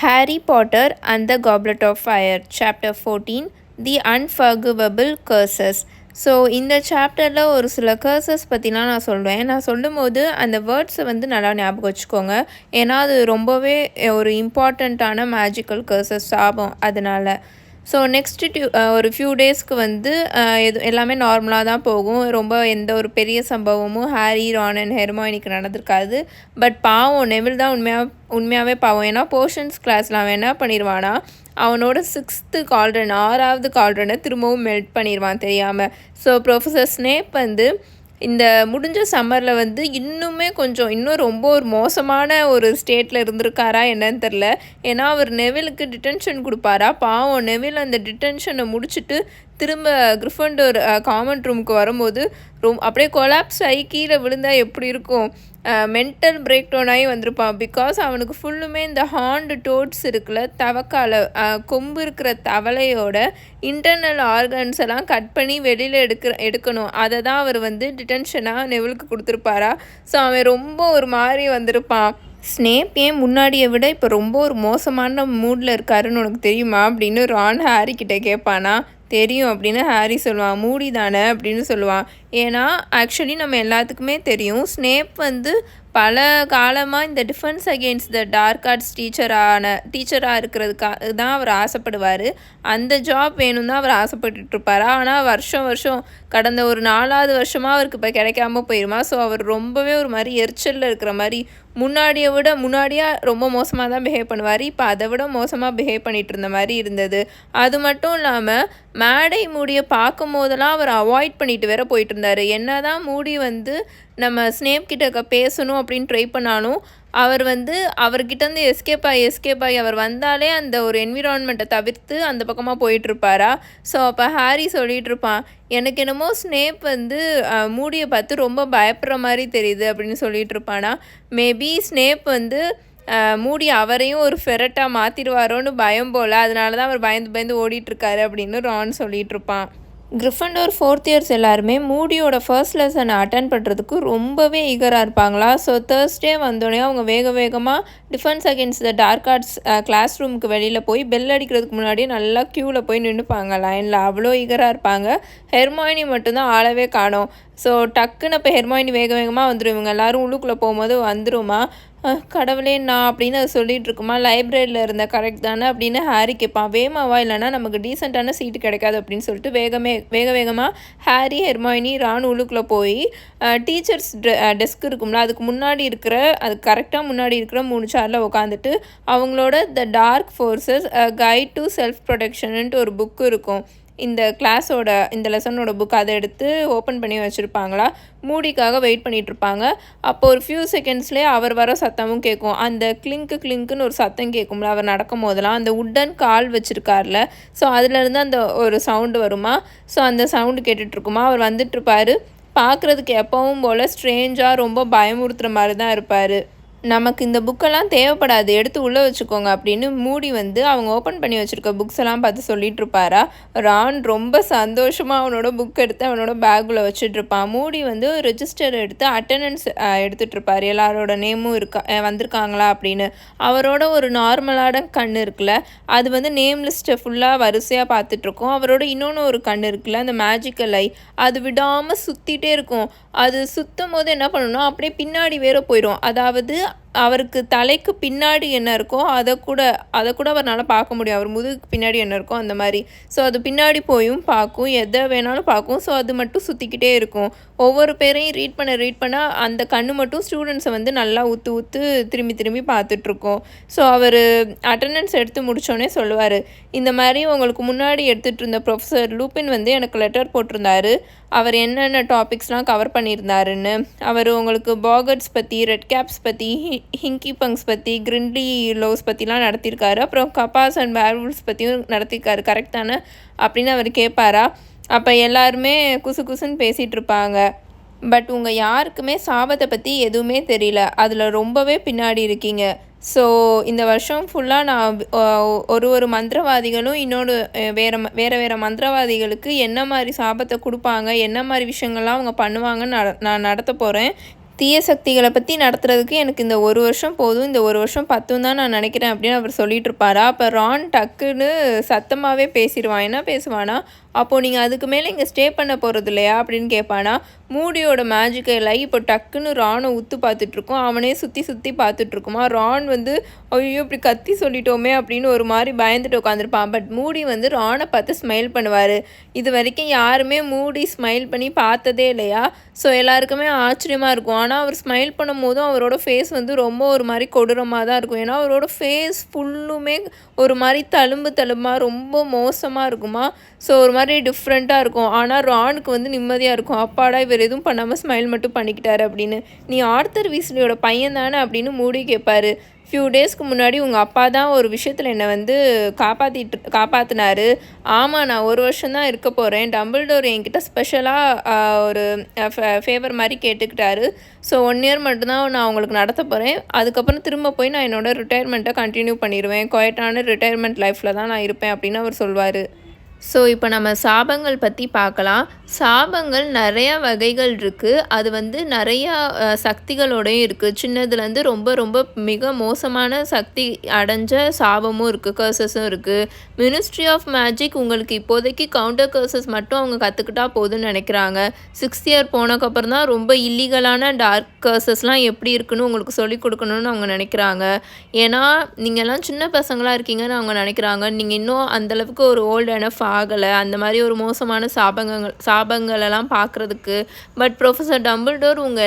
Harry Potter and the Goblet of Fire, Chapter 14, The Unforgivable Curses. So இந்த சாப்டரில் ஒரு சில கர்சஸ் பற்றிலாம் நான் சொல்வேன். நான் சொல்லும்போது அந்த வேர்ட்ஸை வந்து நல்லா ஞாபகம் வச்சுக்கோங்க. ஏன்னா அது ரொம்பவே ஒரு இம்பார்ட்டண்ட்டான மேஜிக்கல் கர்சஸ் ஆகும் அதனால். ஸோ நெக்ஸ்ட்டு ஒரு ஃபியூ டேஸ்க்கு வந்து எல்லாமே நார்மலாக தான் போகும். ரொம்ப எந்த ஒரு பெரிய சம்பவமும் ஹாரி, ரான் அண்ட் ஹெர்மாயினிக்கு நடந்திருக்காது. பட் பாவம் நெவில் தான் உண்மையாகவே பாவம். ஏன்னா போர்ஷன்ஸ் கிளாஸில் அவன் என்ன பண்ணிடுவானா, அவனோட 6th கால்ட்ரன் 6வது கால்ட்ரனை திரும்பவும் மெல்ட் பண்ணிடுவான் தெரியாமல். ஸோ ப்ரொஃபஸர் ஸ்னேப் வந்து இந்த முடிஞ்ச சம்மரில் வந்து இன்னும் ரொம்ப ஒரு மோசமான ஒரு ஸ்டேட்டில் இருந்திருக்காரா என்னன்னு தெரில. ஏன்னா அவர் நெவிலுக்கு டிடென்ஷன் கொடுப்பாரா. பாவம் நெவில் அந்த டிடென்ஷனை முடிச்சுட்டு திரும்ப கிரிஃபண்டோர் காமன் ரூமுக்கு வரும்போது அப்படியே கொலாப்ஸ் ஆகி கீழே விழுந்தால் எப்படி இருக்கும், மென்டல் பிரேக் டவுன் ஆகி வந்திருப்பான். பிகாஸ் அவனுக்கு ஃபுல்லுமே இந்த ஹார்ன்டு டோட்ஸ் இருக்குல்ல, தவக்கால கொம்பு இருக்கிற தவளையோட இன்டர்னல் ஆர்கன்ஸ் எல்லாம் கட் பண்ணி வெளியில் எடுக்கணும். அதை தான் அவர் வந்து டிடென்ஷனாக நெவிலுக்கு கொடுத்துருப்பாரா. ஸோ அவன் ரொம்ப ஒரு மாதிரி வந்திருப்பான். ஸ்னேப் ஏன் முன்னாடியை விட இப்போ ரொம்ப ஒரு மோசமான மூடில் இருக்காருன்னு உனக்கு தெரியுமா அப்படின்னு ரான் ஹாரி கிட்டே கேட்பானா. தெரியும் அப்படின்னு ஹாரி சொல்லுவான். மூடி தானே அப்படின்னு சொல்லுவான். ஏன்னா ஆக்சுவலி நம்ம எல்லாத்துக்குமே தெரியும், ஸ்னேப் வந்து பல காலமாக இந்த defence against the dark arts டீச்சராக இருக்கிறதுக்காக தான் அவர் ஆசைப்படுவார். அந்த ஜாப் வேணும் தான் அவர் ஆசைப்பட்டுருப்பாரா. ஆனால் வருஷம் கடந்த ஒரு 4வது வருஷமாக அவருக்கு இப்போ கிடைக்காம போயிடுமா. ஸோ அவர் ரொம்பவே ஒரு மாதிரி எரிச்சலில் இருக்கிற மாதிரி, முன்னாடியாக ரொம்ப மோசமாக தான் பிஹேவ் பண்ணுவார். இப்போ அதை விட மோசமாக பிஹேவ் பண்ணிகிட்டு இருந்த மாதிரி இருந்தது. அது மட்டும் இல்லாமல் மேடை மூடியை பார்க்கும் போதெல்லாம் அவர் அவாய்ட் பண்ணிட்டு வேற போயிட்டு இருந்தார். என்ன தான் மூடி வந்து நம்ம ஸ்னேப் கிட்ட பேசணும் அப்படின்னு ட்ரை பண்ணாலும் அவர் வந்து அவர்கிட்டருந்து எஸ்கேப் ஆகி அவர் வந்தாலே அந்த ஒரு என்விரான்மெண்ட்டை தவிர்த்து அந்த பக்கமாக போயிட்டுருப்பாரா. ஸோ அப்போ ஹாரி சொல்லிகிட்டு இருப்பான், எனக்கு என்னமோ ஸ்னேப் வந்து மூடியை பார்த்து ரொம்ப பயப்படுற மாதிரி தெரியுது அப்படின்னு சொல்லிட்டு இருப்பானா. மேபி ஸ்னேப் வந்து மூடி அவரையும் ஒரு ஃபெரட்டாக மாற்றிடுவாரோன்னு பயம் போல், அதனால தான் அவர் பயந்து ஓடிட்டுருக்காரு அப்படின்னு ரான் சொல்லிகிட்டு இருப்பான். கிரிஃபண்டோர் 4th இயர்ஸ் எல்லாருமே மூடியோட ஃபர்ஸ்ட் லெசனை அட்டன் பண்ணுறதுக்கு ரொம்பவே ஈகராக இருப்பாங்களா. ஸோ தேர்ஸ்டே வந்தோடனே அவங்க வேகமாக defence against the dark arts class ரூமுக்கு வெளியில் போய் பெல் அடிக்கிறதுக்கு முன்னாடியே நல்லா க்யூவில் போய் நின்றுப்பாங்க லைனில். அவ்வளோ ஈகராக இருப்பாங்க. ஹெர்மாயினி மட்டும்தான் ஆளவே காணோம். ஸோ டக்குன்னு இப்போ ஹெர்மாயினி வேகமாக வந்துடும். இவங்க எல்லோரும் உள்ளுக்குள்ளே போகும்போது வந்துருமா, கடவுளே நான் அப்படின்னு அதை சொல்லிகிட்டு இருக்குமா. லைப்ரரியில் இருந்த கரெக்ட் தானே அப்படின்னு ஹாரி கேட்பான். வேகமாவா, இல்லைனா நமக்கு டீசெண்டான சீட்டு கிடைக்காது அப்படின்னு சொல்லிட்டு வேகமாக ஹாரி, ஹெர்மாயினி, ரான் உள்ளுக்குள்ளே போய் டீச்சர்ஸ் டெஸ்க் இருக்கும்ல, அது கரெக்டாக முன்னாடி இருக்கிற 3 சேரில் உட்காந்துட்டு அவங்களோட the dark forces guide to self ப்ரொடெக்ஷன்ட்டு ஒரு புக்கு இருக்கும். இந்த லெசனோட புக் அதை எடுத்து ஓப்பன் பண்ணி வச்சுருப்பாங்களா. மூடிக்காக வெயிட் பண்ணிகிட்ருப்பாங்க. அப்போ ஒரு ஃபியூ செகண்ட்ஸ்லேயே அவர் வர சத்தமும் கேட்கும். அந்த கிளிங்க்குன்னு ஒரு சத்தம் கேட்கும்ல அவர் நடக்கும் போதெல்லாம். அந்த உட்டன் கால் வச்சுருக்கார்ல, ஸோ அதுலேருந்து அந்த ஒரு சவுண்டு வருமா. ஸோ அந்த சவுண்டு கேட்டுட்ருக்குமா. அவர் வந்துட்டுருப்பார். பார்க்குறதுக்கு எப்பவும் போல் ஸ்ட்ரேஞ்சாக ரொம்ப பயமுறுத்துகிற மாதிரி தான் இருப்பார். நமக்கு இந்த புக்கெல்லாம் தேவைப்படாது, எடுத்து உள்ளே வச்சுக்கோங்க அப்படின்னு மூடி வந்து அவங்க ஓப்பன் பண்ணி வச்சுருக்க புக்ஸ் எல்லாம் பார்த்து சொல்லிட்டு இருப்பாரா. ரான் ரொம்ப சந்தோஷமாக அவனோட புக் எடுத்து அவனோட பேக்குள்ளே வச்சுட்ருப்பான். மூடி வந்து ரெஜிஸ்டர் எடுத்து அட்டண்டன்ஸ் எடுத்துகிட்ருப்பார். எல்லாரோட நேமும் வந்திருக்காங்களா அப்படின்னு. அவரோட ஒரு நார்மலான கண் இருக்குல்ல, அது வந்து நேம் லிஸ்ட்டை ஃபுல்லாக வரிசையாக பார்த்துட்ருக்கோம். அவரோட இன்னொன்று ஒரு கண் இருக்குல்ல, அந்த மேஜிக்கல் ஐ, அது விடாமல் சுற்றிட்டே இருக்கும். அது சுற்றும் போது என்ன பண்ணணும்னா அப்படியே பின்னாடி வேற போயிடும். அதாவது அவருக்கு தலைக்கு பின்னாடி என்ன இருக்கோ அதை கூட அவரால் பார்க்க முடியும். அவர் முதுகுக்கு பின்னாடி என்ன இருக்கோ அந்த மாதிரி. ஸோ அது பின்னாடி போயும் பார்க்கும், எதை வேணாலும் பார்க்கும். ஸோ அது மட்டும் சுற்றிக்கிட்டே இருக்கும். ஒவ்வொரு பேரையும் ரீட் பண்ண அந்த கண்ணு மட்டும் ஸ்டூடெண்ட்ஸை வந்து நல்லா ஊற்று திரும்பி பார்த்துட்ருக்கோம். ஸோ அவர் அட்டண்டன்ஸ் எடுத்து முடித்தோடனே சொல்லுவார், இந்த மாதிரி உங்களுக்கு முன்னாடி எடுத்துகிட்டு இருந்த ப்ரொஃபஸர் லூப்பின் வந்து எனக்கு லெட்டர் போட்டிருந்தாரு. அவர் என்னென்ன டாபிக்ஸ்லாம் கவர் பண்ணியிருந்தாருன்னு. அவர் உங்களுக்கு பாகர்ட்ஸ் பற்றி, ரெட் கேப்ஸ் பற்றி, ஹிங்கி பங்ஸ் பற்றி, கிரிண்ட்லி லோஸ் பற்றிலாம் நடத்தியிருக்காரு. அப்புறம் கப்பாஸ் அண்ட் வேர்வூல்ஸ் பற்றியும் நடத்தியிருக்காரு. கரெக்ட் தானே அப்படின்னு அவர் கேட்பாரா. அப்போ எல்லாருமே குசுன்னு பேசிகிட்டு இருப்பாங்க. பட் உங்கள் யாருக்குமே சாபத்தை பற்றி எதுவுமே தெரியல, அதில் ரொம்பவே பின்னாடி இருக்கீங்க. ஸோ இந்த வருஷம் ஃபுல்லாக நான் ஒரு மந்திரவாதிகளும் இன்னொரு வேறு மந்திரவாதிகளுக்கு என்ன மாதிரி சாபத்தை கொடுப்பாங்க, என்ன மாதிரி விஷயங்கள்லாம் அவங்க பண்ணுவாங்கன்னு நான் நடத்த போகிறேன். தீய சக்திகளை பற்றி நடத்துறதுக்கு எனக்கு இந்த 1 வருஷம் போதும், இந்த 1 வருஷம் பத்தும் தான் நான் நினைக்கிறேன் அப்படின்னு அவர் சொல்லிட்டு இருப்பாரா. அப்போ ரான் டக்குன்னு சத்தமாகவே பேசிடுவான். என்ன பேசுவானா, அப்போது நீங்கள் அதுக்கு மேலே இங்கே ஸ்டே பண்ண போகிறது இல்லையா அப்படின்னு கேட்பானா. மூடியோட மேஜிக்கை எல்லாம் இப்போ டக்குன்னு ரானை உத்து பார்த்துட்ருக்கோம். அவனே சுற்றி சுற்றி பார்த்துட்ருக்குமா. ரான் வந்து ஐயோ இப்படி கத்தி சொல்லிட்டோமே அப்படின்னு ஒரு மாதிரி பயந்துட்டு உட்காந்துருப்பான். பட் மூடி வந்து ரானை பார்த்து ஸ்மைல் பண்ணுவார். இது வரைக்கும் யாருமே மூடி ஸ்மைல் பண்ணி பார்த்ததே இல்லையா. ஸோ எல்லாருக்குமே ஆச்சரியமாக இருக்கும். ஆனால் அவர் ஸ்மைல் பண்ணும் போதும் அவரோட ஃபேஸ் வந்து ரொம்ப ஒரு மாதிரி கொடூரமாக தான் இருக்கும். ஏன்னா அவரோட ஃபேஸ் ஃபுல்லுமே ஒரு மாதிரி தழும்பாக ரொம்ப மோசமாக இருக்குமா. ஸோ ஒரு மாதிரி டிஃப்ரெண்ட்டாக இருக்கும். ஆனால் ரானுக்கு வந்து நிம்மதியாக இருக்கும். அப்பாடா இவர் எதுவும் பண்ணாமல் ஸ்மைல் மட்டும் பண்ணிக்கிட்டாரு அப்படின்னு. நீ ஆர்த்தர் வீஸ்லியோட பையன் தானே அப்படின்னு மூடி கேட்பாரு. ஃபியூ டேஸ்க்கு முன்னாடி உங்கள் அப்பா தான் ஒரு விஷயத்தில் என்னை வந்து காப்பாற்றினாரு. ஆமாம், நான் 1 வருஷம் தான் இருக்க போகிறேன். டம்பிள்டோர் என்கிட்ட ஸ்பெஷலாக ஒரு ஃபேவர் மாதிரி கேட்டுக்கிட்டாரு. ஸோ 1 இயர் மட்டும்தான் நான் உங்களுக்கு நடத்த போகிறேன். அதுக்கப்புறம் திரும்ப போய் நான் என்னோடய ரிட்டையர்மெண்ட்டை கண்டினியூ பண்ணிடுவேன். குவைட்டான ரிட்டையர்மெண்ட் லைஃப்பில் தான் நான் இருப்பேன் அப்படின்னு அவர் சொல்வார். ஸோ இப்போ நம்ம சாபங்கள் பற்றி பார்க்கலாம். சாபங்கள் நிறையா வகைகள் இருக்குது. அது வந்து நிறையா சக்திகளோடையும் இருக்குது. சின்னதுலேருந்து ரொம்ப ரொம்ப மிக மோசமான சக்தி அடைஞ்ச சாபமும் இருக்குது, கர்சஸும் இருக்குது. மினிஸ்ட்ரி ஆஃப் மேஜிக் உங்களுக்கு இப்போதைக்கு கவுண்டர் கர்சஸ் மட்டும் அவங்க கற்றுக்கிட்டா போதும்னு நினைக்கிறாங்க. 6th இயர் போனதுக்கப்புறம் தான் ரொம்ப இல்லீகலான டார்க் கர்சஸ்லாம் எப்படி இருக்குன்னு உங்களுக்கு சொல்லிக் கொடுக்கணும்னு அவங்க நினைக்கிறாங்க. ஏன்னா நீங்கள்லாம் சின்ன பசங்களாக இருக்கீங்கன்னு அவங்க நினைக்கிறாங்க. நீங்கள் இன்னும் அந்தளவுக்கு ஒரு ஓல்டு எனஃப் ஆகலை அந்த மாதிரி ஒரு மோசமான சாபங்களெல்லாம் பார்க்குறதுக்கு. பட் ப்ரொஃபஸர் டம்பிள்டோர் உங்கள்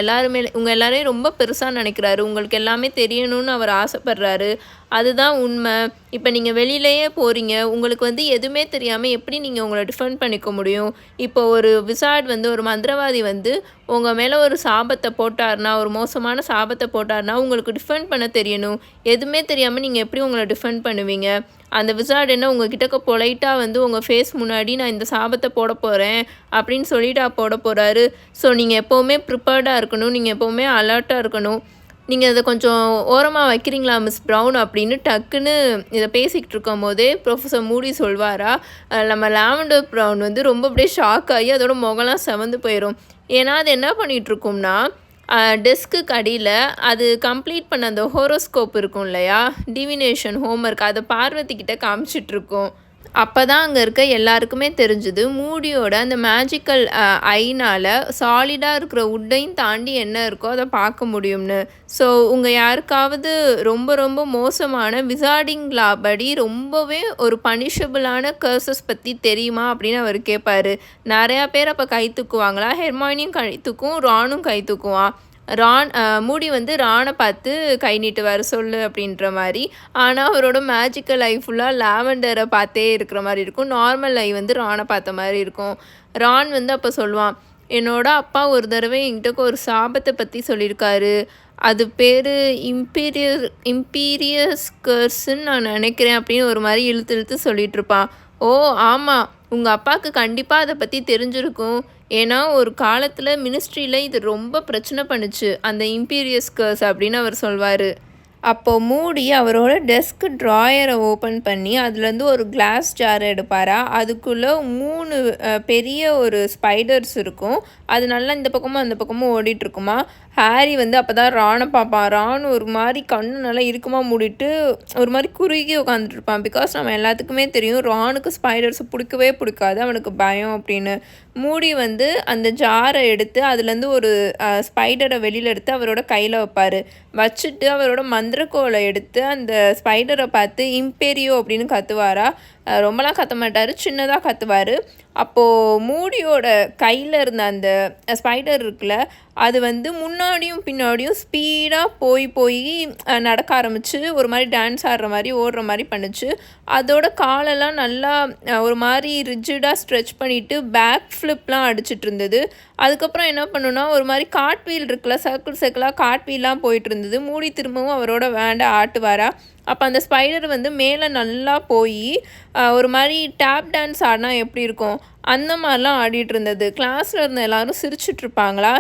எல்லாரையும் ரொம்ப பெருசாக நினைக்கிறாரு. உங்களுக்கு எல்லாமே தெரியணும்னு அவர் ஆசைப்படுறாரு. அதுதான் உண்மை. இப்போ நீங்கள் வெளியிலேயே போகிறீங்க, உங்களுக்கு வந்து எதுவுமே தெரியாமல் எப்படி நீங்கள் உங்களை டிஃபெண்ட் பண்ணிக்க முடியும்? இப்போ ஒரு விசார்ட் வந்து ஒரு மந்திரவாதி வந்து உங்கள் மேலே ஒரு சாபத்தை போட்டார்னா, ஒரு மோசமான சாபத்தை போட்டார்னா உங்களுக்கு டிஃபெண்ட் பண்ண தெரியணும். எதுவுமே தெரியாமல் நீங்கள் எப்படி உங்களை டிஃபெண்ட் பண்ணுவீங்க? அந்த விசார்ட் என்ன உங்ககிட்ட பொலைட்டாக வந்து உங்கள் ஃபேஸ் முன்னாடி நான் இந்த சாபத்தை போட போகிறேன் அப்படின்னு சொல்லிட்டு போட போகிறாரு. ஸோ நீங்கள் எப்போவுமே ப்ரிப்பேர்டாக இருக்கணும். நீங்கள் எப்போவுமே அலர்ட்டாக இருக்கணும். நீங்கள் அதை கொஞ்சம் ஓரமாக வைக்கிறீங்களா மிஸ் ப்ரவுன் அப்படின்னு டக்குன்னு இதை பேசிக்கிட்டு இருக்கும் போதே ப்ரொஃபஸர் மூடி சொல்வாரா. நம்ம லாவெண்டர் ப்ரவுன் வந்து ரொம்ப அப்படியே ஷாக் ஆகி அதோட முகலாம் செவந்து போயிடும். ஏன்னா அது என்ன பண்ணிகிட்ருக்கும்னா, டெஸ்க்குக்கு அடியில் அது கம்ப்ளீட் பண்ண அந்த ஹோரோஸ்கோப் இருக்கும் இல்லையா, டிவினேஷன் ஹோம்ஒர்க், அதை பார்வதிக்கிட்ட காமிச்சிட்ருக்கோம். அப்போ தான் அங்கே இருக்க எல்லாருக்குமே தெரிஞ்சுது மூடியோட அந்த மேஜிக்கல் ஐனால் சாலிடாக இருக்கிற உட்டையும் தாண்டி என்ன இருக்கோ அதை பார்க்க முடியும்னு. ஸோ உங்கள் யாருக்காவது ரொம்ப ரொம்ப மோசமான விசார்டிங் லா படி ரொம்பவே ஒரு பனிஷபிளான கர்சஸ் பற்றி தெரியுமா அப்படின்னு அவர் கேட்பார். நிறையா பேர் அப்போ கை தூக்குவாங்களா. ஹெர்மாயினியும் கை தூக்கும், ரானும் கை தூக்குவான். மூடி வந்து ரானை பார்த்து கை நீட்டுவார் சொல்லு அப்படின்ற மாதிரி. ஆனால் அவரோட மேஜிக்கல் ஐ ஃபுல்லாக லாவெண்டரை பார்த்தே இருக்கிற மாதிரி இருக்கும். நார்மல் ஐ வந்து ரானை பார்த்த மாதிரி இருக்கும். ரான் வந்து அப்போ சொல்லுவான், என்னோட அப்பா ஒரு தடவை என்கிட்ட ஒரு சாபத்தை பற்றி சொல்லியிருக்காரு. அது பேர் இம்பீரியஸ் கர்ஸ்ன்னு நான் நினைக்கிறேன் அப்படின்னு ஒரு மாதிரி இழுத்து இழுத்து சொல்லிகிட்ருப்பான். ஓ ஆமாம், உங்கள் அப்பாவுக்கு கண்டிப்பாக அதை பற்றி தெரிஞ்சிருக்கும். ஏன்னா ஒரு காலத்தில் மினிஸ்ட்ரியில் இது ரொம்ப பிரச்சனை பண்ணுச்சு, அந்த இம்பீரியஸ் கர்ஸ் அப்படின்னு அவர் சொல்வார். அப்போது மூடி அவரோட டெஸ்க் ட்ராயரை ஓப்பன் பண்ணி அதுலேருந்து ஒரு கிளாஸ் ஜார் எடுப்பாரா. அதுக்குள்ளே 3 பெரிய ஒரு ஸ்பைடர்ஸ் இருக்கும். அது நல்லா இந்த பக்கமும் அந்த பக்கமும் ஓடிட்டுருக்குமா. ஹாரி வந்து அப்போ தான் ரானை பார்ப்பான். ரான் ஒரு மாதிரி கண்ணு நல்லா இருக்குமா மூடிட்டு ஒரு மாதிரி குறுகி உட்காந்துட்ருப்பான். பிகாஸ் நம்ம எல்லாத்துக்குமே தெரியும் ரானுக்கு ஸ்பைடர்ஸை பிடிக்காது, அவனுக்கு பயம் அப்படின்னு. மூடி வந்து அந்த ஜாரை எடுத்து அதுலேருந்து ஒரு ஸ்பைடரை வெளியில் எடுத்து அவரோட கையில் வைப்பார். வச்சுட்டு அவரோட மந்திரக்கோலை எடுத்து அந்த ஸ்பைடரை பார்த்து இம்பேரியோ அப்படின்னு கத்துவாரா. ரொம்பலாம் கத்த மாட்டார், சின்னதாக கத்துவார். அப்போது மூடியோட கையில் இருந்த அந்த ஸ்பைடர் இருக்குல்ல, அது வந்து முன்னாடியும் பின்னாடியும் ஸ்பீடாக போய் நடக்க ஆரம்பிச்சு ஒரு மாதிரி டான்ஸ் ஆடுற மாதிரி ஓடுற மாதிரி பண்ணுச்சு. அதோட காலெல்லாம் நல்லா ஒரு மாதிரி ரிஜிடாக ஸ்ட்ரெச் பண்ணிவிட்டு பேக் ஃப்ளிப்லாம் அடிச்சிட்டு இருந்தது. அதுக்கப்புறம் என்ன பண்ணுன்னா ஒரு மாதிரி காட்வீல் இருக்குல்ல, சர்க்கிளாக காட்வீல்லாம் போயிட்டு இருந்தது. மூடி திரும்பவும் அவரோட வேண்டை ஆட்டுவாரா. அப்போ அந்த ஸ்பைடர் வந்து மேலே நல்லா போய் ஒரு மாதிரி டேப் டான்ஸ் ஆடினா எப்படி இருக்கும் அந்த மாதிரிலாம் ஆடிட்டு இருந்தது. கிளாஸில் இருந்த எல்லோரும் சிரிச்சிட்ருப்பாங்களா.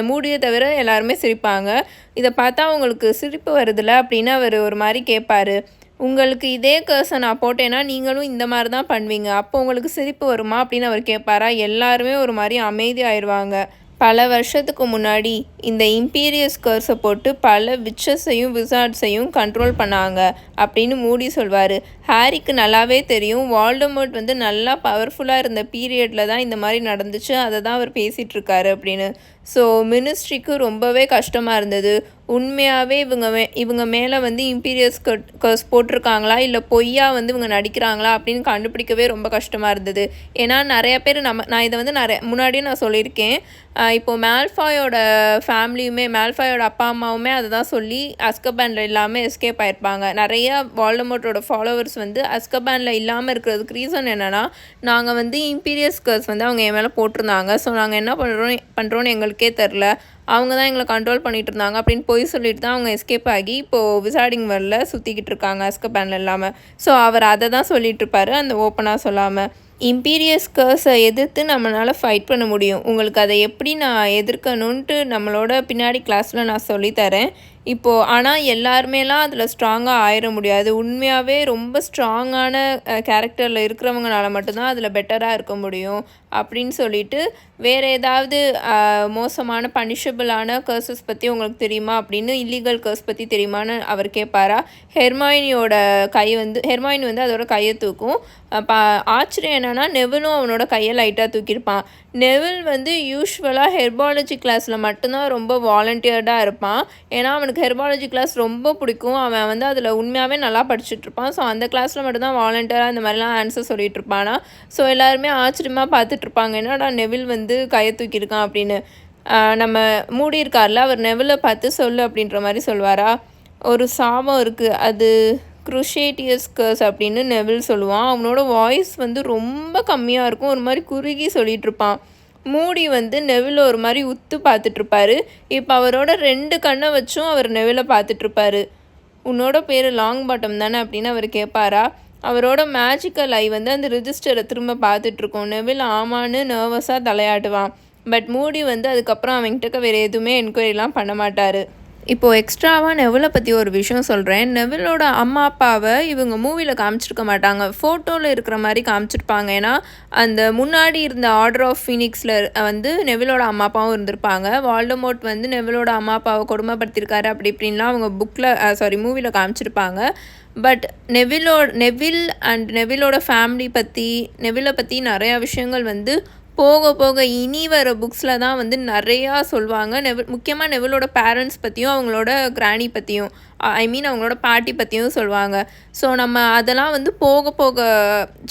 மூடியை தவிர எல்லாருமே சிரிப்பாங்க. இதை பார்த்தா அவங்களுக்கு சிரிப்பு வருதில்ல அப்படின்னு அவர் ஒரு மாதிரி கேட்பார். உங்களுக்கு இதே கர்ஸை நான் போட்டேன்னா நீங்களும் இந்த மாதிரி தான் பண்ணுவீங்க, அப்போ உங்களுக்கு சிரிப்பு வருமா அப்படின்னு அவர் கேட்பாரா. எல்லாருமே ஒரு மாதிரி அமைதி ஆயிடுவாங்க. பல வருஷத்துக்கு முன்னாடி இந்த இம்பீரியஸ் கர்ஸை போட்டு பல விச்சஸையும் விசார்ட்ஸையும் கண்ட்ரோல் பண்ணாங்க அப்படின்னு மூடி சொல்வார். ஹாரிக்கு நல்லாவே தெரியும் வால்டமோர்ட் வந்து நல்லா பவர்ஃபுல்லாக இருந்த பீரியடில் தான் இந்த மாதிரி நடந்துச்சு, அதை தான் அவர் பேசிகிட்டு இருக்காரு அப்படின்னு. ஸோ மினிஸ்ட்ரிக்கு ரொம்பவே கஷ்டமாக இருந்தது. உண்மையாகவே இவங்க மேலே வந்து இம்பீரியஸ் கர்ஸ் போட்டிருக்காங்களா இல்லை பொய்யா வந்து இவங்க நடிக்கிறாங்களா அப்படின்னு கண்டுபிடிக்கவே ரொம்ப கஷ்டமாக இருந்தது. ஏன்னா நிறைய பேர் நான் இதை வந்து முன்னாடியும் நான் சொல்லியிருக்கேன். இப்போது மேல்ஃபாயோட ஃபேமிலியுமே மேல்ஃபாயோட அப்பா அம்மாவுமே அதை தான் சொல்லி அஸ்கபானில் இல்லாமல் எஸ்கேப் ஆகிருப்பாங்க. நிறையா வால்டமோர்ட்டோட ஃபாலோவர்ஸ் வந்து அஸ்கபானில் இல்லாமல் இருக்கிறதுக்கு ரீசன் என்னென்னா, நாங்கள் வந்து இம்பீரியஸ் கர்ஸ் வந்து அவங்க என் மேலே போட்டிருந்தாங்க, ஸோ நாங்கள் என்ன பண்ணுறோன்னு எங்களுக்கே தெரில, அவங்க தான் எங்களை கண்ட்ரோல் பண்ணிகிட்டு இருந்தாங்க அப்படின்னு போய் சொல்லிட்டு தான் அவங்க எஸ்கேப் ஆகி இப்போது விசார்டிங் வேர்ல்டில் சுற்றிக்கிட்டு இருக்காங்க அஸ்கபானில் இல்லாமல். ஸோ அவர் அதை தான் சொல்லிகிட்டு இருப்பார், அந்த ஓப்பனாக சொல்லாமல். இம்பீரியஸ் கர்ஸை எதிர்த்து நம்மளால் ஃபைட் பண்ண முடியும். உங்களுக்கு அதை எப்படி நான் எதிர்க்கணுன்ட்டு நம்மளோட பின்னாடி கிளாஸில் நான் சொல்லித்தரேன். இப்போது ஆனால் எல்லாருமேலாம் அதில் ஸ்ட்ராங்காக ஆயிட முடியாது. உண்மையாகவே ரொம்ப ஸ்ட்ராங்கான கேரக்டரில் இருக்கிறவங்களால மட்டும்தான் அதில் பெட்டராக இருக்க முடியும் அப்படின்னு சொல்லிட்டு, வேறு ஏதாவது மோசமான பனிஷபிளான கர்ஸஸ் பற்றி உங்களுக்கு தெரியுமா அப்படின்னு, இல்லீகல் கர்ஸ் பற்றி தெரியுமான்னு அவர் கேட்பாரா. ஹெர்மாயினி வந்து அதோட கையை தூக்கும். ஆச்சரியம் என்னென்னா, நெவிலும் அவனோட கையை லைட்டாக தூக்கியிருப்பான். நெவில் வந்து யூஸ்வலாக ஹெர்பாலஜி கிளாஸில் மட்டும்தான் ரொம்ப வாலண்டியர்டாக இருப்பான். ஏன்னா அவனுக்கு ஹெர்பாலஜி கிளாஸ் ரொம்ப பிடிக்கும். அவன் வந்து அதில் உண்மையாகவே நல்லா படிச்சுட்ருப்பான். ஸோ அந்த கிளாஸில் மட்டும்தான் வாலண்டியராக இந்த மாதிரிலாம் ஆன்சர் சொல்லிகிட்டு இருப்பானா. ஸோ எல்லாருமே ஆச்சரியமாக பார்த்துட்ருப்பாங்க, என்னடா நெவில் வந்து கையை தூக்கியிருக்கான் அப்படின்னு. நம்ம மூடி இருக்கார்ல, அவர் நெவிலை பார்த்து சொல்லு அப்படின்ற மாதிரி சொல்வாரா. ஒரு சாபம் இருக்குது, அது குருஷேட்டியஸ் கர்ஸ் அப்படின்னு நெவில் சொல்லுவான். அவனோட வாய்ஸ் வந்து ரொம்ப கம்மியாக இருக்கும், ஒரு மாதிரி குறுகி சொல்லிகிட்ருப்பான். மூடி வந்து நெவில் ஒரு மாதிரி உத்து பார்த்துட்ருப்பாரு. இப்போ அவரோட 2 கண்ணை வச்சும் அவர் நெவிலை பார்த்துட்ருப்பாரு. உன்னோட பேர் லாங் பாட்டம் தானே அப்படின்னு அவர் கேட்பாரா. அவரோட மேஜிக்கல் ஐ வந்து அந்த ரிஜிஸ்டரை திரும்ப பார்த்துட்ருக்கோம். நெவில் ஆமான்னு நர்வஸாக தலையாட்டுவான். பட் மூடி வந்து அதுக்கப்புறம் அவன்கிட்ட வேறு எதுவுமே என்கொயரிலாம் பண்ண மாட்டார். இப்போது எக்ஸ்ட்ராவாக நெவிலை பற்றி ஒரு விஷயம் சொல்கிறேன். நெவிலோட அம்மா அப்பாவை இவங்க மூவியில் காமிச்சிருக்க மாட்டாங்க, ஃபோட்டோவில் இருக்கிற மாதிரி காமிச்சிருப்பாங்க. ஏன்னா அந்த முன்னாடி இருந்த ஆர்டர் ஆஃப் ஃபீனிக்ஸில் வந்து நெவிலோட அம்மா அப்பாவும் இருந்திருப்பாங்க. வால்டமோர்ட் வந்து நெவிலோட அம்மா அப்பாவை கொடுமைப்படுத்தியிருக்காரு அப்படி இப்படின்லாம் அவங்க மூவியில் காமிச்சிருப்பாங்க. பட் நெவில் அண்ட் நெவிலோட ஃபேமிலி பற்றி, நெவிலை பற்றி நிறையா விஷயங்கள் வந்து போக போக இனி வர புக்ஸில் தான் வந்து நிறையா சொல்லுவாங்க. முக்கியமாக நெவிலோட பேரண்ட்ஸ் பற்றியும் அவங்களோட கிராணி பற்றியும், அவங்களோட பாட்டி பற்றியும் சொல்லுவாங்க. ஸோ நம்ம அதெல்லாம் வந்து போக போக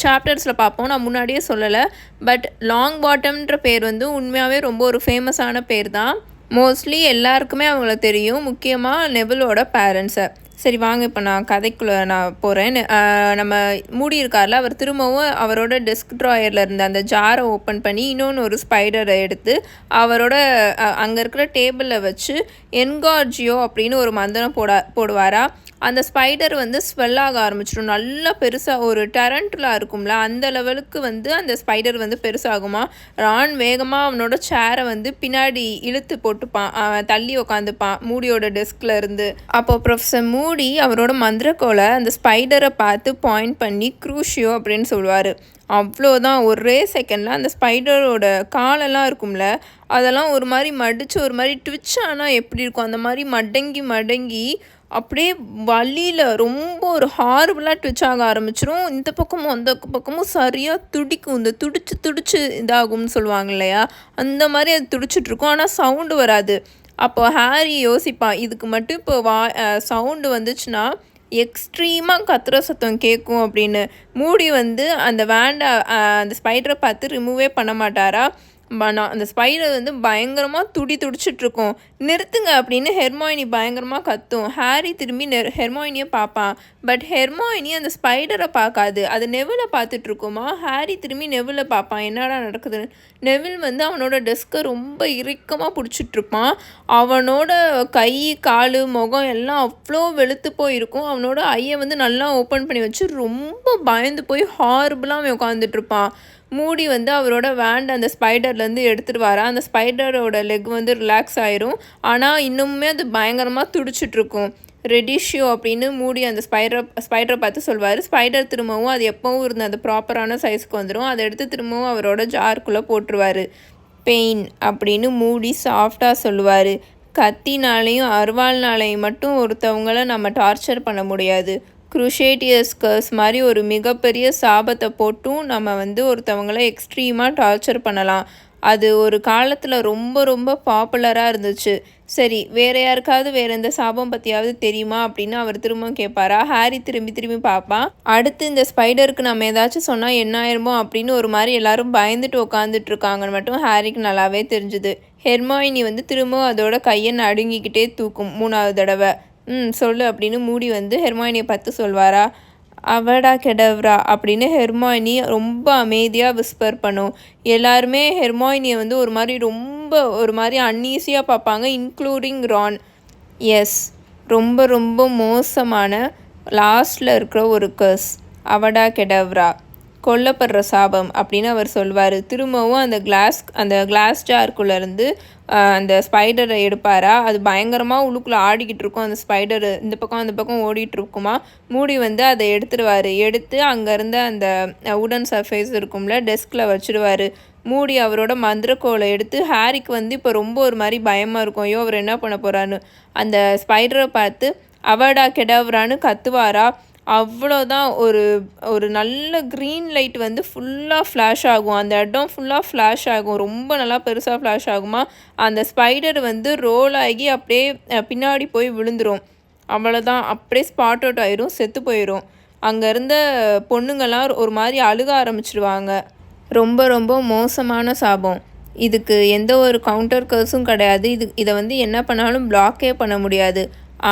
சாப்டர்ஸில் பார்ப்போம். நான் முன்னாடியே சொல்லலை, பட் லாங் பாட்டம்ன்ற பேர் வந்து உண்மையாகவே ரொம்ப ஒரு ஃபேமஸான பேர் தான். மோஸ்ட்லி எல்லாருக்குமே அவங்கள தெரியும், முக்கியமாக நெவிலோட பேரண்ட்ஸை. சரி வாங்க, இப்போ நான் கதைக்குள்ளே நான் போகிறேன். நம்ம மூடி இருக்கார்ல, அவர் திரும்பவும் அவரோட டெஸ்க் ட்ராயரில் இருந்த அந்த ஜாரை ஓப்பன் பண்ணி இன்னொன்று ஒரு ஸ்பைடரை எடுத்து அவரோட அங்கே இருக்கிற டேபிளில் வச்சு என்கார்ஜியோ அப்படின்னு ஒரு மந்திரம் போடுவாரா. அந்த ஸ்பைடர் வந்து ஸ்வெல் ஆக ஆரம்பிச்சிடும். நல்லா பெருசாக ஒரு டெரண்ட்லா இருக்கும்ல, அந்த லெவலுக்கு வந்து அந்த ஸ்பைடர் வந்து பெருசாகுமா. ரான் வேகமாக அவனோட சேரை வந்து பின்னாடி இழுத்து போட்டுப்பான், அவன் தள்ளி உக்காந்துப்பான் மூடியோட டெஸ்கில் இருந்து. அப்போ ப்ரொஃபஸர் மூடி அவரோட மந்திரக்கோலை அந்த ஸ்பைடரை பார்த்து பாயிண்ட் பண்ணி க்ரூஷியோ அப்படின்னு சொல்லுவார். அவ்வளோதான், ஒரே செகண்டில் அந்த ஸ்பைடரோட காலெல்லாம் இருக்கும்ல, அதெல்லாம் ஒரு மாதிரி மடித்து ஒரு மாதிரி ட்விச் ஆனால் எப்படி இருக்கும் அந்த மாதிரி மடங்கி அப்படியே வலியில் ரொம்ப ஒரு ஹார்பலாக ட்விச் ஆக ஆரம்பிச்சிடும். இந்த பக்கமும் அந்த பக்கமும் சரியாக துடிக்கும், இந்த துடிச்சு இதாகும்னு சொல்லுவாங்க இல்லையா, அந்த மாதிரி அது துடிச்சிட்ருக்கும். ஆனால் சவுண்டு வராது. அப்போ ஹாரி யோசிப்பான், இதுக்கு மட்டும் இப்போ சவுண்டு வந்துச்சுன்னா எக்ஸ்ட்ரீமாக கத்துற சத்தம் கேட்கும் அப்படின்னு. மூடி வந்து அந்த ஸ்பைடரை பார்த்து ரிமூவே பண்ண மாட்டாரா. அந்த ஸ்பைடர் வந்து பயங்கரமாக துடிச்சிட்ருக்கோம். நிறுத்துங்க அப்படின்னு ஹெர்மாயினி பயங்கரமாக கத்தும். ஹாரி திரும்பி ஹெர்மாயினியை பார்ப்பான். பட் ஹெர்மாயினி அந்த ஸ்பைடரை பார்க்காது, அது நெவிலை பார்த்துட்ருக்குமா. ஹாரி திரும்பி நெவிலை பார்ப்பான், என்னடா நடக்குதுன்னு. நெவில் வந்து அவனோட டெஸ்க்கை ரொம்ப இறுக்கமாக பிடிச்சிட்ருப்பான். அவனோட கை கால் முகம் எல்லாம் அவ்வளோ வெளுத்து போயிருக்கும். அவனோட ஐயை வந்து நல்லா ஓப்பன் பண்ணி வச்சு ரொம்ப பயந்து போய் ஹார்பலாக அவன் உட்காந்துட்ருப்பான். மூடி வந்து அவரோட அந்த ஸ்பைடர்லேருந்து எடுத்துகிட்டு வரா. அந்த ஸ்பைடரோட லெக் வந்து ரிலாக்ஸ் ஆயிரும். ஆனால் இன்னுமே அது பயங்கரமாக துடிச்சிட்ருக்கும். ரெடிஷியோ அப்படின்னு மூடி அந்த ஸ்பைடரை பார்த்து சொல்வார். ஸ்பைடர் திரும்பவும் அது எப்போவும் இருந்த அந்த ப்ராப்பரான சைஸ்க்கு வந்துடும். அதை எடுத்து திரும்பவும் அவரோட ஜார்க்குள்ளே போட்டுருவார். பெயின் அப்படின்னு மூடி சாஃப்டாக சொல்லுவார். கத்தினாலையும் அருவாள்னாலையும் மட்டும் ஒருத்தவங்கள நம்ம டார்ச்சர் பண்ண முடியாது. குருஷேட்டியஸ் கர்ஸ் மாதிரி ஒரு மிகப்பெரிய சாபத்தை போட்டும் நம்ம ஒருத்தவங்கள எக்ஸ்ட்ரீமாக டார்ச்சர் பண்ணலாம். அது ஒரு காலத்தில் ரொம்ப ரொம்ப பாப்புலராக இருந்துச்சு. சரி, வேறு யாருக்காவது வேறு எந்த சாபம் பற்றியாவது தெரியுமா அப்படின்னு அவர் திரும்பவும் கேட்பாரா. ஹாரி திரும்பி திரும்பி பார்ப்பான். அடுத்து இந்த ஸ்பைடருக்கு நம்ம ஏதாச்சும் சொன்னால் என்ன ஆயிருமோ அப்படின்னு ஒரு மாதிரி எல்லாரும் பயந்துட்டு உட்காந்துட்டு இருக்காங்கன்னு மட்டும் ஹாரிக்கு நல்லாவே தெரிஞ்சுது. ஹெர்மாயினி திரும்பவும் அதோட கையை நடுங்கிக்கிட்டே தூக்கும் 3வது தடவை. சொல்லு அப்படின்னு மூடி ஹெர்மாயினியை பார்த்து சொல்வாரா. அவடா கெடவ்ரா அப்படின்னு ஹெர்மாயினி ரொம்ப அமைதியாக விஸ்பர் பண்ணும். எல்லாருமே ஹெர்மாயினியை ஒரு மாதிரி அன்ஈஸியாக பார்ப்பாங்க, இன்க்ளூடிங் ரான். எஸ், ரொம்ப ரொம்ப மோசமான லாஸ்டில் இருக்கிற ஒரு கர்ஸ், அவடா கெடவ்ரா, கொல்லப்படுற சாபம் அப்படின்னு அவர் சொல்வார். திரும்பவும் அந்த கிளாஸ் ஜார்க்குள்ளேருந்து அந்த ஸ்பைடரை எடுப்பாரா. அது பயங்கரமாக உள்ளுக்குள்ளே ஆடிக்கிட்டு இருக்கும். அந்த ஸ்பைடரு இந்த பக்கம் அந்த பக்கம் ஓடிட்டு இருக்குமா. மூடி அதை எடுத்துடுவார். எடுத்து அங்கேருந்து அந்த உடன் சர்ஃபேஸ் இருக்கும்ல, டெஸ்கில் வச்சுடுவார். மூடி அவரோட மந்திரக்கோலை எடுத்து ஹாரிக்கு இப்போ ரொம்ப ஒரு மாதிரி பயமாக இருக்கும். ஐயோ, அவர் என்ன பண்ண போகிறான்னு. அந்த ஸ்பைடரை பார்த்து அவடா கெடவ்ரான்னு கத்துவாரா. அவ்வளோதான். ஒரு நல்ல க்ரீன் லைட் ஃபுல்லாக ஃப்ளாஷ் ஆகும். அந்த இடம் ஃபுல்லாக ஃப்ளாஷ் ஆகும். ரொம்ப நல்லா பெருசாக ஃப்ளாஷ் ஆகுமா. அந்த ஸ்பைடர் ரோல் ஆகி அப்படியே பின்னாடி போய் விழுந்துடும். அவ்வளோதான். அப்படியே ஸ்பாட் அவுட் ஆயிரும், செத்து போயிடும். அங்கே இருந்த பொண்ணுங்கள்லாம் ஒரு மாதிரி அழுக ஆரம்பிச்சிடுவாங்க. ரொம்ப ரொம்ப மோசமான சாபம். இதுக்கு எந்த ஒரு கவுண்டர் கர்ஸும் கிடையாது. இதை என்ன பண்ணாலும் பிளாக்கே பண்ண முடியாது.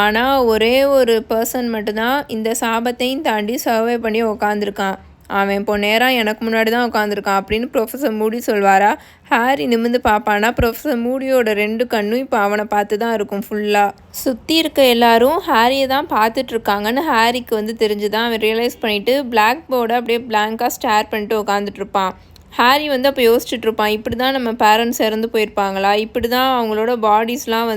ஆனால் ஒரே ஒரு பர்சன் மட்டும்தான் இந்த சாபத்தையும் தாண்டி சர்வை பண்ணி உக்காந்துருக்கான். அவன் இப்போ நேராக எனக்கு முன்னாடி தான் உட்காந்துருக்கான் அப்படின்னு ப்ரொஃபஸர் மூடி சொல்வாரா. ஹாரி நிமிர்ந்து பார்ப்பானா. ப்ரொஃபஸர் மூடியோட 2 கண்ணும் இப்போ அவனை பார்த்து தான் இருக்கும் ஃபுல்லாக. சுற்றி இருக்க எல்லாரும் ஹாரியை தான் பார்த்துட்ருக்காங்கன்னு ஹாரிக்கு தெரிஞ்சுதான். அவன் ரியலைஸ் பண்ணிவிட்டு பிளாக் போர்டை அப்படியே பிளாங்காக ஸ்டேர் பண்ணிட்டு உட்காந்துட்ருப்பான். ஹாரி அப்போ யோசிச்சுட்ருப்பான். இப்படி தான் நம்ம பேரண்ட்ஸ் இறந்து போயிருப்பாங்களா, இப்படி தான் அவங்களோட பாடிஸ்லாம்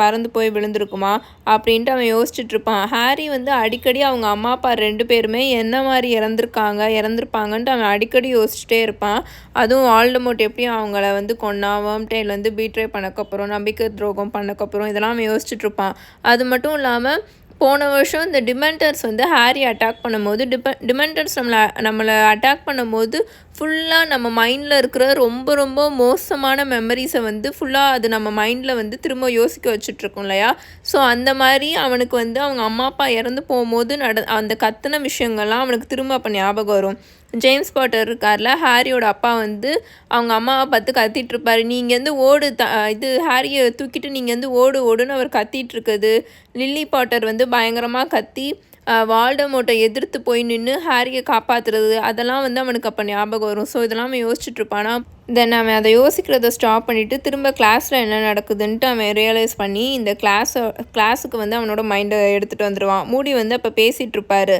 பறந்து போய் விழுந்திருக்குமா அப்படின்ட்டு அவன் யோசிச்சுட்ருப்பான். ஹாரி அடிக்கடி அவங்க அம்மா அப்பா 2 பேருமே என்ன மாதிரி இறந்துருப்பாங்கன்ட்டு அவன் அடிக்கடி யோசிச்சுட்டே இருப்பான். அதுவும் வால்டமோர்ட் எப்படியும் அவங்கள கொன்னா, வேர்ம்டேல் பீட்ரே பண்ணக்கப்புறம், நம்பிக்கை துரோகம் பண்ணக்கப்புறம் இதெல்லாம் அவன் யோசிச்சுட்ருப்பான். அது மட்டும் இல்லாமல் போன வருஷம் இந்த டிமெண்டர்ஸ் ஹாரி அட்டாக் பண்ணும்போது டிமெண்டர்ஸ் நம்மளை அட்டாக் பண்ணும்போது ஃபுல்லாக நம்ம மைண்டில் இருக்கிற ரொம்ப ரொம்ப மோசமான மெமரிஸை ஃபுல்லாக அது நம்ம மைண்டில் திரும்ப யோசிக்க வச்சுட்ருக்கோம் இல்லையா. ஸோ அந்த மாதிரி அவனுக்கு அவங்க அம்மா அப்பா இறந்து போகும்போது அந்த கத்தின விஷயங்கள்லாம் அவனுக்கு திரும்ப அப்போ ஞாபகம் வரும். ஜேம்ஸ் பாட்டர் இருக்கார்ல, ஹாரியோட அப்பா அவங்க அம்மாவை பார்த்து கத்திகிட்ருப்பார். நீ இங்கேருந்து ஓடு, ஹாரியை தூக்கிட்டு நீங்கள் ஓடுன்னு அவர் கத்திகிட்ருக்குது. லில்லி பாட்டர் பயங்கரமாக கத்தி வால்டமோர்ட்டை எதிர்த்து போய் நின்று ஹாரியை காப்பாற்றுறது, அதெல்லாம் அவனுக்கு அப்போ ஞாபகம் வரும். ஸோ இதெல்லாம் அவன் யோசிச்சுட்ருப்பானா. தென் அவன் அதை யோசிக்கிறத ஸ்டாப் பண்ணிவிட்டு திரும்ப கிளாஸில் என்ன நடக்குதுன்ட்டு அவன் ரியலைஸ் பண்ணி இந்த கிளாஸுக்கு அவனோட மைண்டை எடுத்துகிட்டு வந்துடுவான். மூடி அப்போ பேசிகிட்ருப்பார்.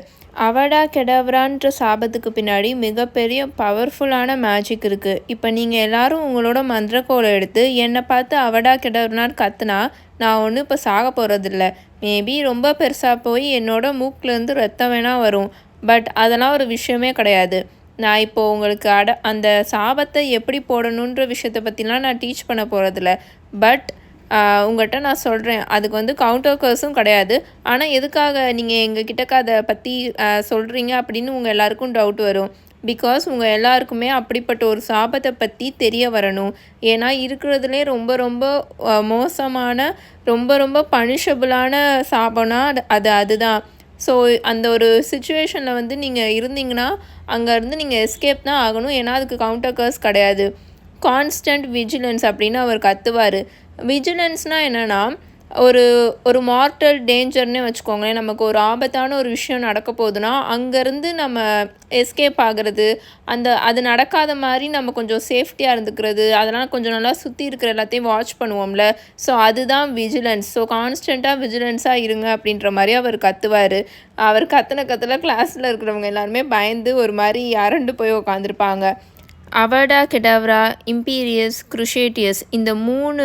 அவடா கெடவ்ரான்ற சாபத்துக்கு பின்னாடி மிகப்பெரிய பவர்ஃபுல்லான மேஜிக் இருக்குது. இப்போ நீங்கள் எல்லோரும் உங்களோட மந்திரக்கோலை எடுத்து என்னை பார்த்து அவடா கெடவ்ரான்னு கத்துனா நான் ஒன்றும் இப்போ சாக போகிறதில்ல. மேபி ரொம்ப பெருசாக போய் என்னோட மூக்கிலேருந்து ரத்தம் வேணால் வரும். பட் அதெல்லாம் ஒரு விஷயமே கிடையாது. நான் இப்போது உங்களுக்கு அந்த சாபத்தை எப்படி போடணுன்ற விஷயத்தை பற்றிலாம் நான் டீச் பண்ண போகிறதில்ல. பட் உங்கள்கிட்ட நான் சொல்கிறேன், அதுக்கு கவுண்டர் கர்ஸும் கிடையாது. ஆனால் எதுக்காக நீங்கள் எங்ககிட்டக்க அதை பற்றி சொல்கிறீங்க அப்படின்னு உங்கள் எல்லாருக்கும் டவுட் வரும். பிகாஸ் உங்கள் எல்லாருக்குமே அப்படிப்பட்ட ஒரு சாபத்தை பற்றி தெரிய வரணும். ஏன்னா இருக்கிறதுலே ரொம்ப ரொம்ப மோசமான ரொம்ப ரொம்ப பனிஷபிளான சாபம்னா அதுதான். ஸோ அந்த ஒரு சுச்சுவேஷனில் நீங்கள் இருந்தீங்கன்னா அங்கேருந்து நீங்கள் எஸ்கேப் தான் ஆகணும். ஏன்னா அதுக்கு கவுண்டர் கர்ஸ் கிடையாது. கான்ஸ்டன்ட் விஜிலன்ஸ் அப்படின்னு அவர் கத்துவார். விஜிலன்ஸ்னால் என்னென்னா ஒரு மார்டல் டேஞ்சர்னே வச்சுக்கோங்களேன். நமக்கு ஒரு ஆபத்தான ஒரு விஷயம் நடக்க போகுதுன்னா அங்கேருந்து நம்ம எஸ்கேப் ஆகிறது, அது நடக்காத மாதிரி நம்ம கொஞ்சம் சேஃப்டியாக இருந்துக்கிறது, அதெல்லாம் கொஞ்சம் நல்லா சுற்றி இருக்கிற எல்லாத்தையும் வாட்ச் பண்ணுவோம்ல. ஸோ அதுதான் விஜிலன்ஸ். ஸோ கான்ஸ்டண்ட்டாக விஜிலன்ஸாக இருங்க அப்படின்ற மாதிரி அவர் கத்துவார். அவர் கத்தின கிளாஸில் இருக்கிறவங்க எல்லாருமே பயந்து ஒரு மாதிரி அரண்டு போய் உட்காந்துருப்பாங்க. அவடா கெடாவரா, இம்பீரியஸ், குருஷேட்டியஸ் இந்த 3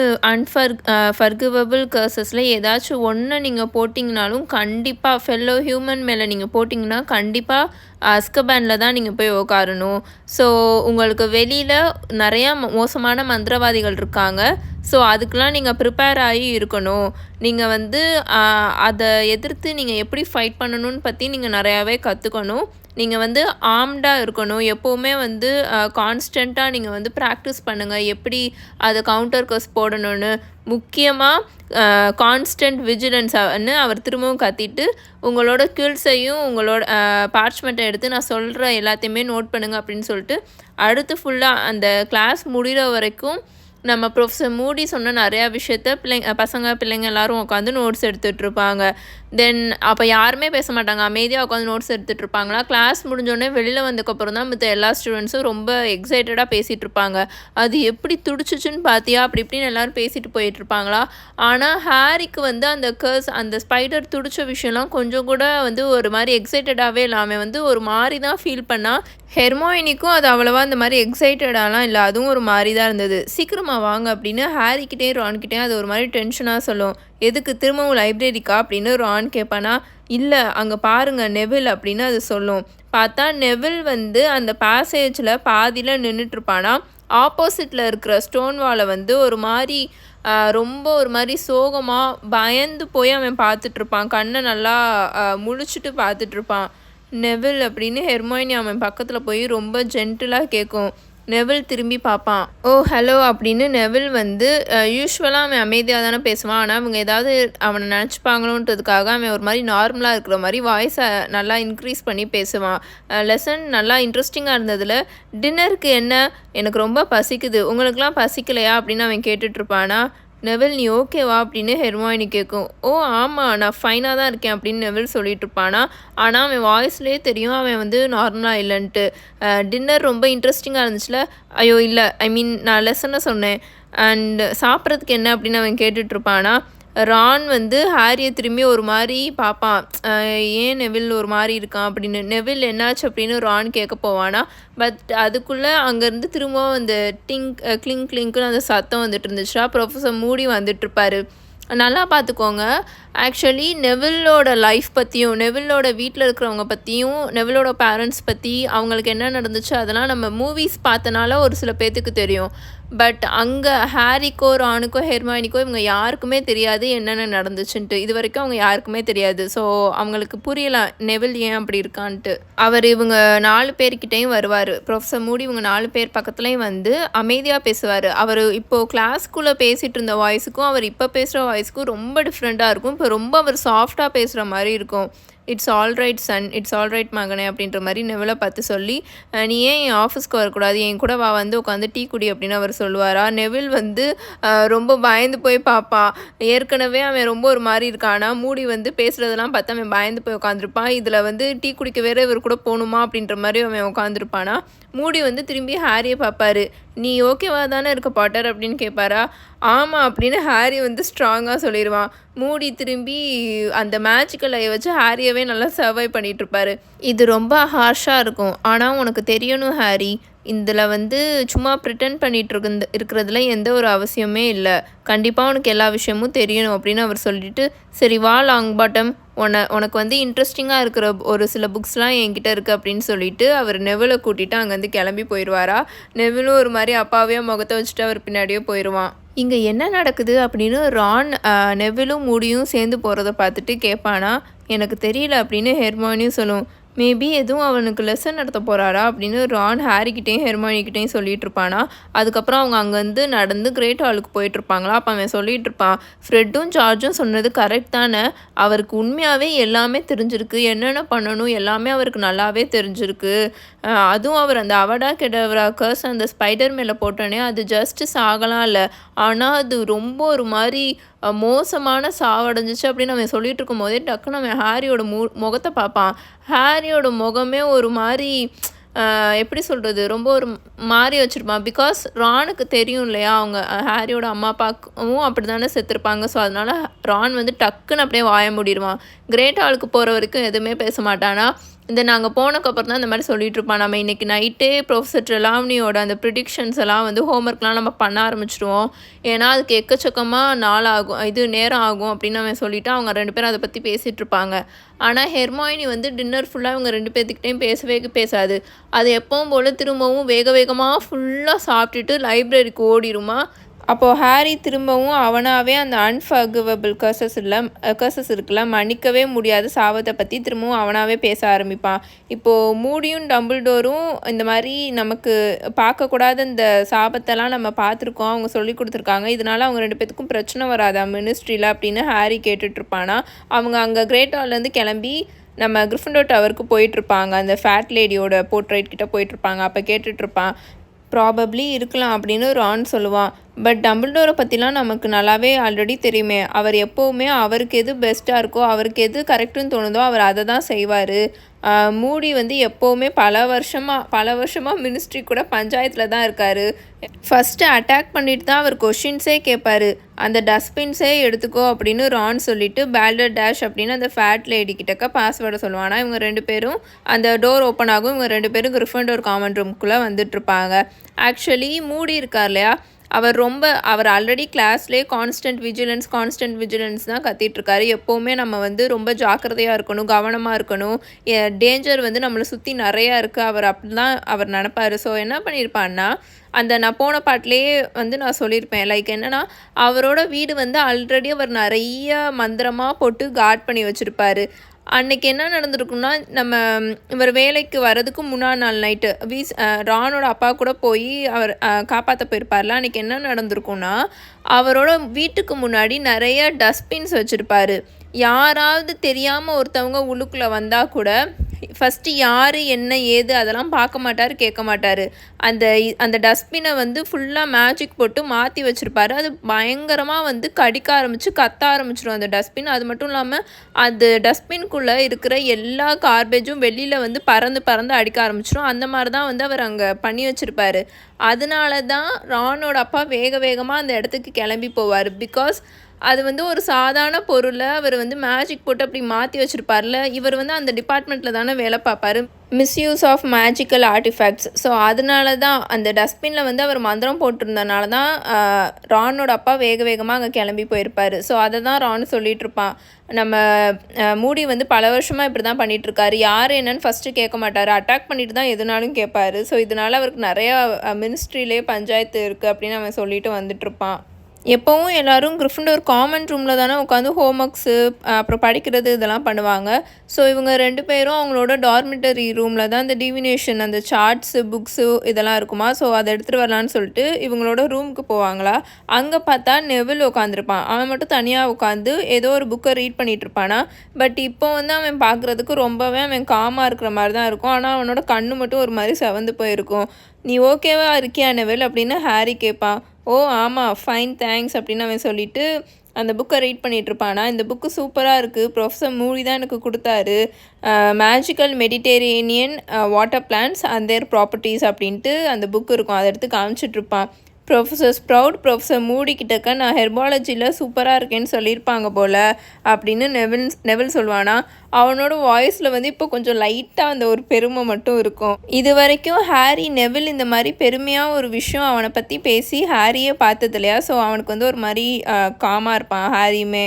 ஃபர்கிவபிள் கர்சஸில் ஏதாச்சும் ஒன்று நீங்கள் போட்டிங்கனாலும் கண்டிப்பாக ஃபெல்லோ ஹியூமன் மேலே நீங்கள் போட்டிங்கன்னா கண்டிப்பாக அஸ்கபேனில் தான் நீங்கள் போய் உட்காரணும். ஸோ உங்களுக்கு வெளியில் நிறையா மோசமான மந்திரவாதிகள் இருக்காங்க. ஸோ அதுக்கெலாம் நீங்கள் ப்ரிப்பேர் ஆகி இருக்கணும். நீங்கள் வந்து அதை எதிர்த்து நீங்கள் எப்படி ஃபைட் பண்ணணும்னு பற்றி நீங்கள் நிறையாவே கற்றுக்கணும். நீங்கள் வந்து ஆர்ம்டாக இருக்கணும். எப்போவுமே வந்து கான்ஸ்டண்ட்டாக நீங்கள் வந்து ப்ராக்டிஸ் பண்ணுங்கள் எப்படி அதை கவுண்டர் கர்ஸ் போடணும்னு. முக்கியமாக கான்ஸ்டன்ட் விஜிலன்ஸ்னு அவர் திரும்பவும் கத்திட்டு உங்களோட ஸ்கில்ஸையும் உங்களோட பார்ச்மெண்ட்டை எடுத்து நான் சொல்கிற எல்லாத்தையுமே நோட் பண்ணுங்கள் அப்படின்னு சொல்லிட்டு அடுத்து ஃபுல்லாக அந்த கிளாஸ் முடிகிற வரைக்கும் நம்ம ப்ரொஃபஸர் மூடி சொன்ன நிறையா விஷயத்த பிள்ளைங்க எல்லோரும் உட்காந்து நோட்ஸ் எடுத்துகிட்ருப்பாங்க. தென் அப்போ யாருமே பேச மாட்டாங்க, அமைதியாக உட்காந்து நோட்ஸ் எடுத்துகிட்ருப்பாங்களா. கிளாஸ் முடிஞ்சோடனே வெளியில் வந்ததுக்கப்புறம் தான் மற்ற எல்லா ஸ்டூடெண்ட்ஸும் ரொம்ப எக்ஸைட்டடாக பேசிகிட்டு இருப்பாங்க. அது எப்படி துடிச்சிச்சுன்னு பார்த்தியா அப்படி இப்படின்னு எல்லோரும் பேசிட்டு போயிட்டுருப்பாங்களா. ஆனால் ஹாரிக்கு வந்து அந்த ஸ்பைடர் துடிச்ச விஷயம்லாம் கொஞ்சம் கூட வந்து ஒரு மாதிரி எக்ஸைட்டடாகவே இல்லாமல் வந்து ஒரு மாதிரி தான் ஃபீல் பண்ணால். ஹெர்மோயினிக்கும் அது அவ்வளோவா அந்த மாதிரி எக்ஸைட்டடாலாம் இல்லை, அதுவும் ஒரு மாதிரி தான் இருந்தது. சீக்கிரமாக வாங்க அப்படின்னு ஹாரிக்கிட்டேயும் ரான்கிட்டேயும் அது ஒரு மாதிரி டென்ஷனாக சொல்லும். எதுக்கு திரும்பவும் லைப்ரரிக்கா அப்படின்னு ரான் கேட்பானா. இல்லை அங்கே பாருங்கள் நெவில் அப்படின்னு அது சொல்லும். பார்த்தா நெவில் வந்து அந்த பேசேஜில் பாதியில் நின்றுட்டுருப்பானா. ஆப்போசிட்டில் இருக்கிற ஸ்டோன் வாலை வந்து ஒரு மாதிரி ரொம்ப ஒரு மாதிரி சோகமாக பயந்து போய் அவன் பார்த்துட்ருப்பான். கண்ணை நல்லா முழிச்சிட்டு பார்த்துட்ருப்பான். நெவில் அப்படின்னு ஹெர்மோயினி அவன் பக்கத்தில் போய் ரொம்ப ஜென்டிலாக கேட்கும். நெவில் திரும்பி பார்ப்பான். ஓ ஹலோ அப்படின்னு நெவில் வந்து யூஸ்வலாக அவன் அமைதியாக தானே பேசுவான். ஆனால் அவங்க ஏதாவது அவனை நினச்சிப்பாங்களோன்றதுக்காக அவன் ஒரு மாதிரி நார்மலாக இருக்கிற மாதிரி வாய்ஸை நல்லா இன்க்ரீஸ் பண்ணி பேசுவான். லெசன் நல்லா இன்ட்ரெஸ்டிங்காக இருந்ததில் டின்னருக்கு என்ன, எனக்கு ரொம்ப பசிக்குது, உங்களுக்கெலாம் பசிக்கலையா அப்படின்னு அவன் கேட்டுட்ருப்பானா. நெவில் நீ ஓகேவா அப்படின்னு ஹெர்மோயினி கேட்கும். ஓ ஆமாம் நான் ஃபைனாக தான் இருக்கேன் அப்படின்னு நெவில் சொல்லிட்டு இருப்பானா. ஆனால் அவன் வாய்ஸ்லேயே தெரியும் அவன் வந்து நார்மலாக இல்லைன்ட்டு. டின்னர் ரொம்ப இன்ட்ரெஸ்டிங்காக இருந்துச்சுல. ஐயோ இல்லை, நான் லெசனை சொன்னேன். அண்ட் சாப்பிட்றதுக்கு என்ன அப்படின்னு அவன் கேட்டுட்ருப்பானா. ரான் வந்து ஹாரியை திரும்பி ஒரு மாதிரி பார்ப்பான். ஏன் நெவில் ஒரு மாதிரி இருக்கான் அப்படின்னு. நெவில் என்னாச்சு அப்படின்னு ரான் கேட்க போவானா. பட் அதுக்குள்ளே அங்கேருந்து திரும்பவும் அந்த கிளிங் கிளிங்க்குன்னு அந்த சத்தம் வந்துட்டு இருந்துச்சுன்னா ப்ரொஃபஸர் மூடி வந்துட்டுருப்பாரு. நல்லா பார்த்துக்கோங்க. ஆக்சுவலி நெவிலோட லைஃப் பற்றியும் நெவிலோட வீட்டில் இருக்கிறவங்க பற்றியும் நெவிலோட பேரண்ட்ஸ் பற்றி அவங்களுக்கு என்ன நடந்துச்சு அதெல்லாம் நம்ம மூவிஸ் பார்த்தனால ஒரு சில பேர்த்துக்கு தெரியும். பட் அங்கே ஹாரிக்கோ ரானுக்கோ ஹெர்மாயினிக்கோ இவங்க யாருக்குமே தெரியாது என்னென்ன நடந்துச்சுன்ட்டு. இது வரைக்கும் அவங்க யாருக்குமே தெரியாது. ஸோ அவங்களுக்கு புரியலாம் நெவில் ஏன் அப்படி இருக்கான்ட்டு. அவர் இவங்க 4 பேர்கிட்டையும் வருவார். ப்ரொஃபஸர் மூடி இவங்க 4 பேர் பக்கத்துலேயும் வந்து அமைதியாக பேசுவார். அவர் இப்போது கிளாஸ்க்குள்ளே பேசிகிட்டு இருந்த வாய்ஸுக்கும் அவர் இப்போ பேசுகிற வாய்ஸுக்கும் ரொம்ப டிஃப்ரெண்ட்டாக இருக்கும். இப்போ ரொம்ப அவர் சாஃப்டாக பேசுகிற மாதிரி இருக்கும். It's alright son, it's alright மகனே அப்படின்ற மாதிரி நெவிலை பார்த்து சொல்லி, நீ ஏன் என் ஆஃபீஸ்க்கு வரக்கூடாது, என் கூட வா வந்து உட்காந்து டீ குடி அப்படின்னு அவர் சொல்லுவாரா. நெவில் வந்து ரொம்ப பயந்து போய் பார்ப்பான். ஏற்கனவே அவன் ரொம்ப ஒரு மாதிரி இருக்கானா. மூடி வந்து பேசுகிறதெல்லாம் பார்த்தா அவன் பயந்து போய் உட்காந்துருப்பான். இதில் வந்து டீ குடிக்க வேறு இவர் கூட போகணுமா அப்படின்ற மாதிரி அவன் உட்காந்துருப்பானா. மூடி வந்து திரும்பி ஹாரியை பார்ப்பாரு. நீ ஓகேவா தானே இருக்க பாட்டர் அப்படின்னு கேட்பாரா. ஆமாம் அப்படின்னு ஹாரி வந்து ஸ்ட்ராங்காக சொல்லிடுவான். மூடி திரும்பி அந்த மேஜிக்கல் ஐயை வச்சு ஹாரியவே நல்லா சர்வை பண்ணிகிட்ருப்பாரு. இது ரொம்ப ஹார்ஷாக இருக்கும். ஆனால் உனக்கு தெரியணும் ஹாரி, இதில் வந்து சும்மா ப்ரிட்டன் பண்ணிகிட்டு இருக்கிறதுல எந்த ஒரு அவசியமே இல்லை. கண்டிப்பாக உனக்கு எல்லா விஷயமும் தெரியணும் அப்படின்னு அவர் சொல்லிட்டு, சரி வா லாங் பாட்டம், உனக்கு வந்து இன்ட்ரெஸ்டிங்காக இருக்கிற ஒரு சில புக்ஸ்லாம் என்கிட்ட இருக்குது அப்படின்னு சொல்லிட்டு அவர் நெவிலை கூட்டிகிட்டு அங்கேருந்து கிளம்பி போயிடுவாரா. நெவிலும் ஒரு மாதிரி அப்பாவே முகத்தை வச்சுட்டு அவர் பின்னாடியே போயிடுவான். இங்கே என்ன நடக்குது அப்படின்னு ரான் நெவிலும் மூடியும் சேர்ந்து போகிறத பார்த்துட்டு கேட்பானா. எனக்கு தெரியல அப்படின்னு ஹெர்மானியும் சொல்லும். மேபி எதுவும் அவனுக்கு லெசன் நடத்த போகிறாரா அப்படின்னு ரான் ஹாரிக்கிட்டேயும் ஹெர்மானிக்கிட்டேயும் சொல்லிகிட்டு இருப்பானா. அதுக்கப்புறம் அவங்க அங்கேருந்து நடந்து கிரேட் ஹாலுக்கு போயிட்டுருப்பாங்களா. அப்போ அவன் சொல்லிகிட்டு இருப்பான், ஃப்ரெட்டும் ஜார்ஜும் சொன்னது கரெக்ட் தானே, அவருக்கு உண்மையாகவே எல்லாமே தெரிஞ்சிருக்கு, என்னென்ன பண்ணணும் எல்லாமே அவருக்கு நல்லாவே தெரிஞ்சிருக்கு. அதுவும் அவர் அந்த அவடா கெடவரா கர்ஸ் அந்த ஸ்பைடர் மேலே போட்டோன்னே அது ஜஸ்ட்டு சாகலாம் இல்லை, ஆனால் அது ரொம்ப ஒரு மாதிரி மோசமான சாவடைஞ்சிச்சு அப்படின்னு அவன் சொல்லிட்டு இருக்கும் போதே டக்குன்னு அவன் ஹாரியோட முகத்தை பார்ப்பான். ஹாரியோட முகமே ஒரு மாதிரி எப்படி சொல்கிறது, ரொம்ப ஒரு மாறி வச்சுருப்பான். பிகாஸ் ரானுக்கு தெரியும் இல்லையா, அவங்க ஹாரியோட அம்மா அப்பாவும் அப்படி தானே செத்துருப்பாங்க. ஸோ அதனால் ரான் வந்து டக்குன்னு அப்படியே வாய மூடிடுவான். கிரேட் ஹாலுக்கு போகிற வரைக்கும் எதுவுமே பேச மாட்டானா. இந்த நாங்கள் போனக்கப்புறம் தான் இந்த மாதிரி சொல்லிகிட்ருப்பான், நம்ம இன்றைக்கி நைட்டே ப்ரொஃபஸர் ட்ரெலாவ்னியோட அந்த ப்ரிடிக்ஷன்ஸ் எல்லாம் வந்து ஹோம்ஒர்க்லாம் நம்ம பண்ண ஆரம்பிச்சிடுவோம், ஏன்னா அதுக்கு எக்கச்சக்கமாக நாள் ஆகும், இது நேரம் ஆகும் அப்படின்னு அவன் சொல்லிவிட்டு அவங்க 2 பேரும் அதை பற்றி பேசிகிட்ருப்பாங்க. ஆனால் ஹெர்மாயினி வந்து டின்னர் ஃபுல்லாக இவங்க 2 பேர்த்துக்கிட்டையும் பேசவே பேசாது. அது எப்பவும் போல் திரும்பவும் வேக வேகமாக ஃபுல்லாக சாப்பிட்டுட்டு லைப்ரரிக்கு ஓடிடுமா. அப்போது ஹாரி திரும்பவும் அவனாகவே அந்த அன்ஃபர்கிவபிள் கர்சஸ் இருக்குல்ல, மன்னிக்கவே முடியாத சாபத்தை பற்றி திரும்பவும் அவனாகவே பேச ஆரம்பிப்பான். இப்போது மூடியும் டம்பிள்டோரும் இந்த மாதிரி நமக்கு பார்க்கக்கூடாத இந்த சாபத்தெல்லாம் நம்ம பார்த்துருக்கோம், அவங்க சொல்லி கொடுத்துருக்காங்க, இதனால் அவங்க 2 பேத்துக்கும் பிரச்சனை வராதா மினிஸ்ட்ரியில் அப்படின்னு ஹாரி கேட்டுட்ருப்பானா. அவங்க அங்கே கிரேட் ஹால்லேருந்து கிளம்பி நம்ம கிரிஃபிண்டோர் டவருக்கு போயிட்டுருப்பாங்க, அந்த ஃபேட் லேடியோட போர்ட்ரைட் கிட்டே போயிட்டுருப்பாங்க. அப்போ கேட்டுட்ருப்பான், ப்ராபப்ளி இருக்கலாம் அப்படின்னு ரான் சொல்லுவான். பட் டம்பிள்டோரை பற்றிலாம் நமக்கு நல்லாவே ஆல்ரெடி தெரியுமே, அவர் எப்போவுமே அவருக்கு எது பெஸ்ட்டாக இருக்கோ, அவருக்கு எது கரெக்டுன்னு தோணுதோ அவர் அதை தான் செய்வார். மூடி வந்து எப்போவுமே பல வருஷமாக மினிஸ்ட்ரி கூட பஞ்சாயத்தில் தான் இருக்கார். ஃபஸ்ட்டு அட்டாக் பண்ணிட்டு தான் அவர் கொஷின்ஸே கேட்பார், அந்த டஸ்ட்பின்ஸே எடுத்துக்கோ அப்படின்னு ரான் சொல்லிவிட்டு பேல்டர் டேஷ் அப்படின்னு அந்த ஃபேட் லேடி கிட்டக்க பாஸ்வேர்டை சொல்லுவான். ஆனால் இவங்க 2 பேரும் அந்த டோர் ஓப்பன் ஆகும், இவங்க 2 பேரும் கிரிஃபிண்டோர் காமன் ரூம்குள்ளே வந்துட்டுருப்பாங்க. ஆக்சுவலி மூடி இருக்கார் இல்லையா, அவர் ஆல்ரெடி கிளாஸ்லேயே கான்ஸ்டன்ட் விஜிலன்ஸ் தான் கத்திகிட்ருக்காரு. எப்போவுமே நம்ம வந்து ரொம்ப ஜாக்கிரதையாக இருக்கணும், கவனமாக இருக்கணும், டேஞ்சர் வந்து நம்மளை சுற்றி நிறையா இருக்குது, அவர் அப்படிலாம் அவர் நினப்பார். ஸோ என்ன பண்ணியிருப்பான்னா, அந்த நான் போன பாட்டிலேயே வந்து நான் சொல்லியிருப்பேன், லைக் என்னென்னா அவரோட வீடு வந்து ஆல்ரெடி அவர் நிறைய மந்திரமாக போட்டு கார்ட் பண்ணி வச்சுருப்பார். அன்றைக்கி என்ன நடந்திருக்குன்னா, நம்ம இவர் வேலைக்கு வர்றதுக்கு முன்னாடி நாள் நைட்டு ரானோட அப்பா கூட போய் அவர் காப்பாற்ற போயிருப்பார்ல, அன்றைக்கி என்ன நடந்திருக்குன்னா, அவரோட வீட்டுக்கு முன்னாடி நிறைய டஸ்ட்பின்ஸ் வச்சுருப்பார். யாராவது தெரியாமல் ஒருத்தவங்க உள்ளுக்குள்ளே வந்தால் கூட ஃபஸ்ட்டு யார் என்ன ஏது அதெல்லாம் பார்க்க மாட்டார், கேட்க மாட்டார். அந்த டஸ்ட்பினை வந்து ஃபுல்லாக மேஜிக் போட்டு மாற்றி வச்சுருப்பாரு. அது பயங்கரமாக வந்து கடிக்க ஆரம்பித்து கத்த ஆரம்பிச்சிடும் அந்த டஸ்ட்பின். அது மட்டும் இல்லாமல் அந்த டஸ்ட்பின்குள்ளே இருக்கிற எல்லா கார்பேஜும் வெளியில் வந்து பறந்து அடிக்க ஆரம்பிச்சிடும். அந்த மாதிரி தான் வந்து அவர் அங்கே பண்ணி வச்சுருப்பார். அதனால தான் ரானோட அப்பா வேகமாக அந்த இடத்துக்கு கிளம்பி போவார். பிகாஸ் அது வந்து ஒரு சாதாரண பொருளை அவர் வந்து மேஜிக் போட்டு அப்படி மாற்றி வச்சுருப்பார்ல, இவர் வந்து அந்த டிபார்ட்மெண்ட்டில் தானே வேலை பார்ப்பார், misuse of magical artefacts. So அதனால தான் அந்த டஸ்ட்பினில் வந்து அவர் மந்திரம் போட்டிருந்தனால தான் ரானோட அப்பா வேகமாக அங்கே கிளம்பி போயிருப்பார். ஸோ அதை தான் ரான் சொல்லிகிட்ருப்பான், நம்ம மூடி வந்து பல வருஷமாக இப்படி தான் பண்ணிகிட்ருக்காரு, யார் என்னன்னு ஃபஸ்ட்டு கேட்க மாட்டார், அட்டாக் பண்ணிட்டு தான் எதுனாலும் கேட்பார். ஸோ இதனால் அவருக்கு நிறையா மினிஸ்ட்ரியிலே பஞ்சாயத்து இருக்குது அப்படின்னு அவன் சொல்லிட்டு வந்துட்டுருப்பான். எப்போவும் எல்லோரும் கிரிஃபிண்டோர் காமன் ரூமில் தானே உட்காந்து ஹோம்ஒர்க்ஸு அப்புறம் படிக்கிறது இதெல்லாம் பண்ணுவாங்க. ஸோ இவங்க 2 பேரும் அவங்களோட டார்மிட்டரி ரூமில் தான் இந்த டிவினேஷன் அந்த சார்ட்ஸு புக்ஸு இதெல்லாம் இருக்குமா. ஸோ அதை எடுத்துகிட்டு வரலான்னு சொல்லிட்டு இவங்களோட ரூமுக்கு போவாங்களா. அங்கே பார்த்தா நெவில் உட்காந்துருப்பான். அவன் மட்டும் தனியாக உட்காந்து ஏதோ ஒரு புக்கை ரீட் பண்ணிகிட்டு இருப்பானா. பட் இப்போ வந்து அவன் பார்க்குறதுக்கு ரொம்பவே அவன் காமாக இருக்கிற மாதிரி தான் இருக்கும். ஆனால் அவனோட கண்ணு மட்டும் ஒரு மாதிரி செவந்து போயிருக்கும். நீ ஓகேவா இருக்கியா நெவில் அப்படின்னு ஹாரி கேட்பான். ஓ ஆமாம் ஃபைன் தேங்க்ஸ் அப்படின்னு அவன் சொல்லிவிட்டு அந்த புக்கை ரீட் பண்ணிகிட்ருப்பானா. இந்த புக்கு சூப்பராக இருக்குது, ப்ரொஃபஸர் மூடி தான் எனக்கு கொடுத்தாரு, magical Mediterranean water plants and their properties அப்படின்ட்டு அந்த புக்கு இருக்கும். அதை எடுத்து காமிச்சிட்ருப்பான். ப்ரொஃபஸர் ஸ்ப்ரவுட் ப்ரொஃபஸர் மூடி கிட்டக்க நான் ஹெர்பாலஜியில் சூப்பராக இருக்கேன்னு சொல்லியிருப்பாங்க போல் அப்படின்னு நெவில் சொல்லுவானா. அவனோட வாய்ஸில் வந்து இப்போ கொஞ்சம் லைட்டாக அந்த ஒரு பெருமை மட்டும் இருக்கும். இது வரைக்கும் ஹாரி நெவில் இந்த மாதிரி பெருமையாக ஒரு விஷயம் அவனை பற்றி பேசி ஹாரியே பார்த்தது இல்லையா. ஸோ அவனுக்கு வந்து ஒரு மாதிரி காமாக இருப்பான் ஹாரியுமே.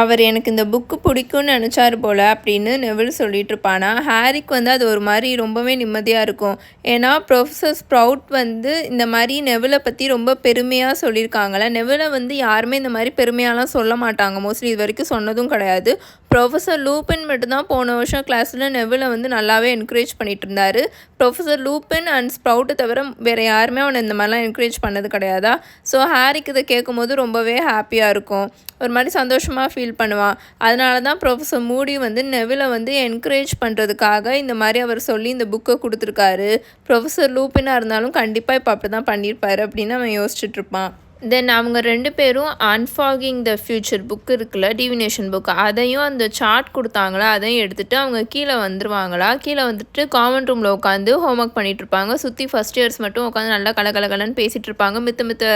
அவர் எனக்கு இந்த புக்கு பிடிக்கும்னு நினச்சார் போல் அப்படின்னு நெவில் சொல்லிகிட்ருப்பானா. ஹாரிக்கு வந்து அது ஒரு மாதிரி ரொம்பவே நிம்மதியாக இருக்கும். ஏன்னா ப்ரொஃபஸர் ஸ்ப்ரவுட் வந்து இந்த மாதிரி நெவிலை பற்றி ரொம்ப பெருமையாக சொல்லியிருக்காங்களே. நெவிலை வந்து யாருமே இந்த மாதிரி பெருமையாலாம் சொல்ல மாட்டாங்க, மோஸ்ட்லி இது வரைக்கும் சொன்னதும் கிடையாது. ப்ரொஃபஸர் லூப்பின் மட்டும்தான் போன வருஷம் கிளாஸில் நெவிலை வந்து நல்லாவே என்கரேஜ் பண்ணிகிட்டு இருந்தார். ப்ரொஃபஸர் லூப்பின் அண்ட் ஸ்ப்ரவுட்டை தவிர வேறு யாருமே அவனை இந்த மாதிரிலாம் என்கரேஜ் பண்ணது கிடையாதா. ஸோ ஹாரிக்கு இதை கேட்கும்போது ரொம்பவே ஹாப்பியாக இருக்கும், ஒரு மாதிரி சந்தோஷமாக ஃபீல் பண்ணுவான். அதனால தான் ப்ரொஃபஸர் மூடி வந்து நெவிலை வந்து என்கரேஜ் பண்ணுறதுக்காக இந்த மாதிரி அவர் சொல்லி இந்த புக்கை கொடுத்துருக்காரு. ப்ரொஃபஸர் லூப்பினாக இருந்தாலும் கண்டிப்பாக இப்போ அப்படி தான் பண்ணியிருப்பார் அப்படின்னு அவன் யோசிச்சுட்ருப்பான். தென் அவங்க 2 பேரும் அன்ஃபாகிங் த ஃப்யூச்சர் புக் இருக்குல்ல, டிவினேஷன் புக், அதையும் அந்த சார்ட் கொடுத்தாங்களா அதையும் எடுத்துகிட்டு அவங்க கீழே வந்துருவாங்களா. கீழே வந்துட்டு காமன் ரூமில் உட்காந்து ஹோம்ஒர்க் பண்ணிகிட்ருப்பாங்க. சுற்றி ஃபஸ்ட் இயர்ஸ் மட்டும் உட்காந்து நல்லா கலகலன்னு பேசிகிட்டு இருப்பாங்க. மித்த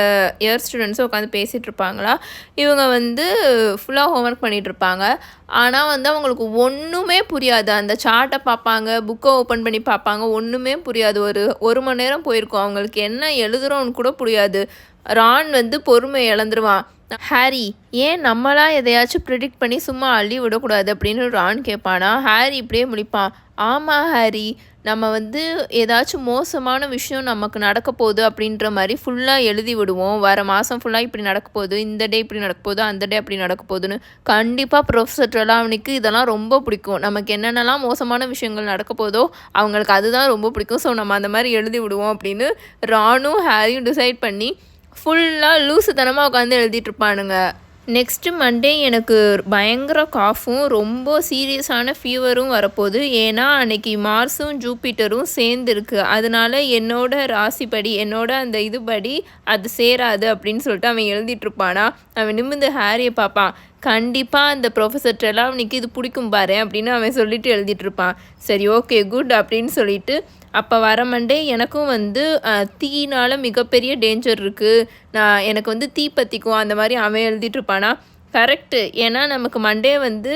இயர் ஸ்டூடெண்ட்ஸும் உட்காந்து பேசிகிட்டு இருப்பாங்களா. இவங்க வந்து ஃபுல்லாக ஹோம்ஒர்க் பண்ணிகிட்ருப்பாங்க. ஆனால் வந்து அவங்களுக்கு ஒன்றுமே புரியாது. அந்த சார்ட்டை பார்ப்பாங்க, புக்கை ஓப்பன் பண்ணி பார்ப்பாங்க, ஒன்றுமே புரியாது. ஒரு மணி நேரம் போயிருக்கும். அவங்களுக்கு என்ன எழுதுகிறோன்னு கூட புரியாது. ரான் வந்து பொறுமை இழந்துருவான். ஹாரி, ஏன் நம்மளாம் எதையாச்சும் ப்ரிடிக்ட் பண்ணி சும்மா அள்ளி விடக்கூடாது அப்படின்னு ரான் கேட்பானா. ஹாரி இப்படியே முடிப்பான். ஆமாம் ஹாரி, நம்ம வந்து ஏதாச்சும் மோசமான விஷயம் நமக்கு நடக்க போகுது அப்படின்ற மாதிரி ஃபுல்லாக எழுதி விடுவோம். வர மாதம் ஃபுல்லாக இப்படி நடக்க போகுது, இந்த டே இப்படி நடக்க போகுது, அந்த டே அப்படி நடக்க போகுதுன்னு. கண்டிப்பாக ப்ரொஃபஸர் ட்ரெலாவனிக்கு இதெல்லாம் ரொம்ப பிடிக்கும். நமக்கு என்னென்னலாம் மோசமான விஷயங்கள் நடக்க போதோ அவங்களுக்கு அதுதான் ரொம்ப பிடிக்கும். ஸோ நம்ம அந்த மாதிரி எழுதி விடுவோம் அப்படின்னு ரானும் ஹாரியும் டிசைட் பண்ணி ஃபுல்லாக லூசுத்தனமாக உட்காந்து எழுதிட்டுருப்பானுங்க. நெக்ஸ்ட்டு மண்டே எனக்கு பயங்கர காஃபும் ரொம்ப சீரியஸான ஃபீவரும் வரப்போகுது. ஏன்னா அன்றைக்கி மார்ஸும் ஜூப்பிட்டரும் சேர்ந்துருக்கு. அதனால என்னோடய ராசிப்படி என்னோட அந்த இதுபடி அது சேராது அப்படின்னு சொல்லிட்டு அவன் எழுதிட்டுருப்பானா. அவன் நிமிர்ந்து ஹாரியை பார்ப்பான். கண்டிப்பாக அந்த ப்ரொஃபஸர் ட்ரெலாவனிக்கு இது பிடிக்கும் பாரு அப்படின்னு அவன் சொல்லிட்டு எழுதிட்டுருப்பான். சரி ஓகே குட் அப்படின்னு சொல்லிட்டு அப்போ வர மண்டே எனக்கும் வந்து தீயினால் மிகப்பெரிய டேஞ்சர் இருக்குது, எனக்கு வந்து தீ பற்றிக்கும் அந்த மாதிரி அவன் எழுதிட்டுருப்பானா. கரெக்டு, ஏன்னா நமக்கு மண்டே வந்து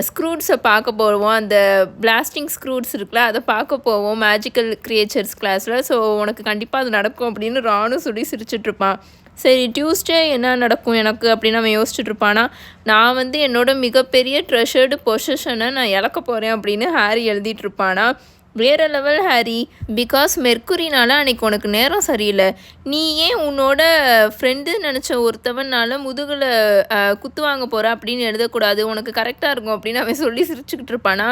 ஸ்க்ரூட்ஸை பார்க்க போவோம். அந்த பிளாஸ்டிங் ஸ்க்ரூட்ஸ் இருக்குல்ல அதை பார்க்க போவோம் மேஜிக்கல் கிரியேச்சர்ஸ் கிளாஸில். ஸோ உனக்கு கண்டிப்பாக அது நடக்கும் அப்படின்னு ரானும் சொல்லி சிரிச்சிட்ருப்பான். சரி டியூஸ்டே என்ன நடக்கும் எனக்கு அப்படின்னு அவன் யோசிச்சுட்ருப்பானா. நான் வந்து என்னோட மிகப்பெரிய ட்ரெஷர்டு பொசிஷனை நான் இழக்க போகிறேன் அப்படின்னு ஹாரி எழுதிட்டுருப்பானா. வேறு லெவல் ஹாரி, பிகாஸ் மெர்க்குரினால் அன்றைக்கி உனக்கு நேரம் சரியில்லை. நீ ஏன் உன்னோட ஃப்ரெண்டு நினச்ச ஒருத்தவனால் முதுகில் குத்து வாங்க போகிற அப்படின்னு எழுதக்கூடாது, உனக்கு கரெக்டாக இருக்கும் அப்படின்னு அவன் சொல்லி சிரிச்சுக்கிட்டு இருப்பானா.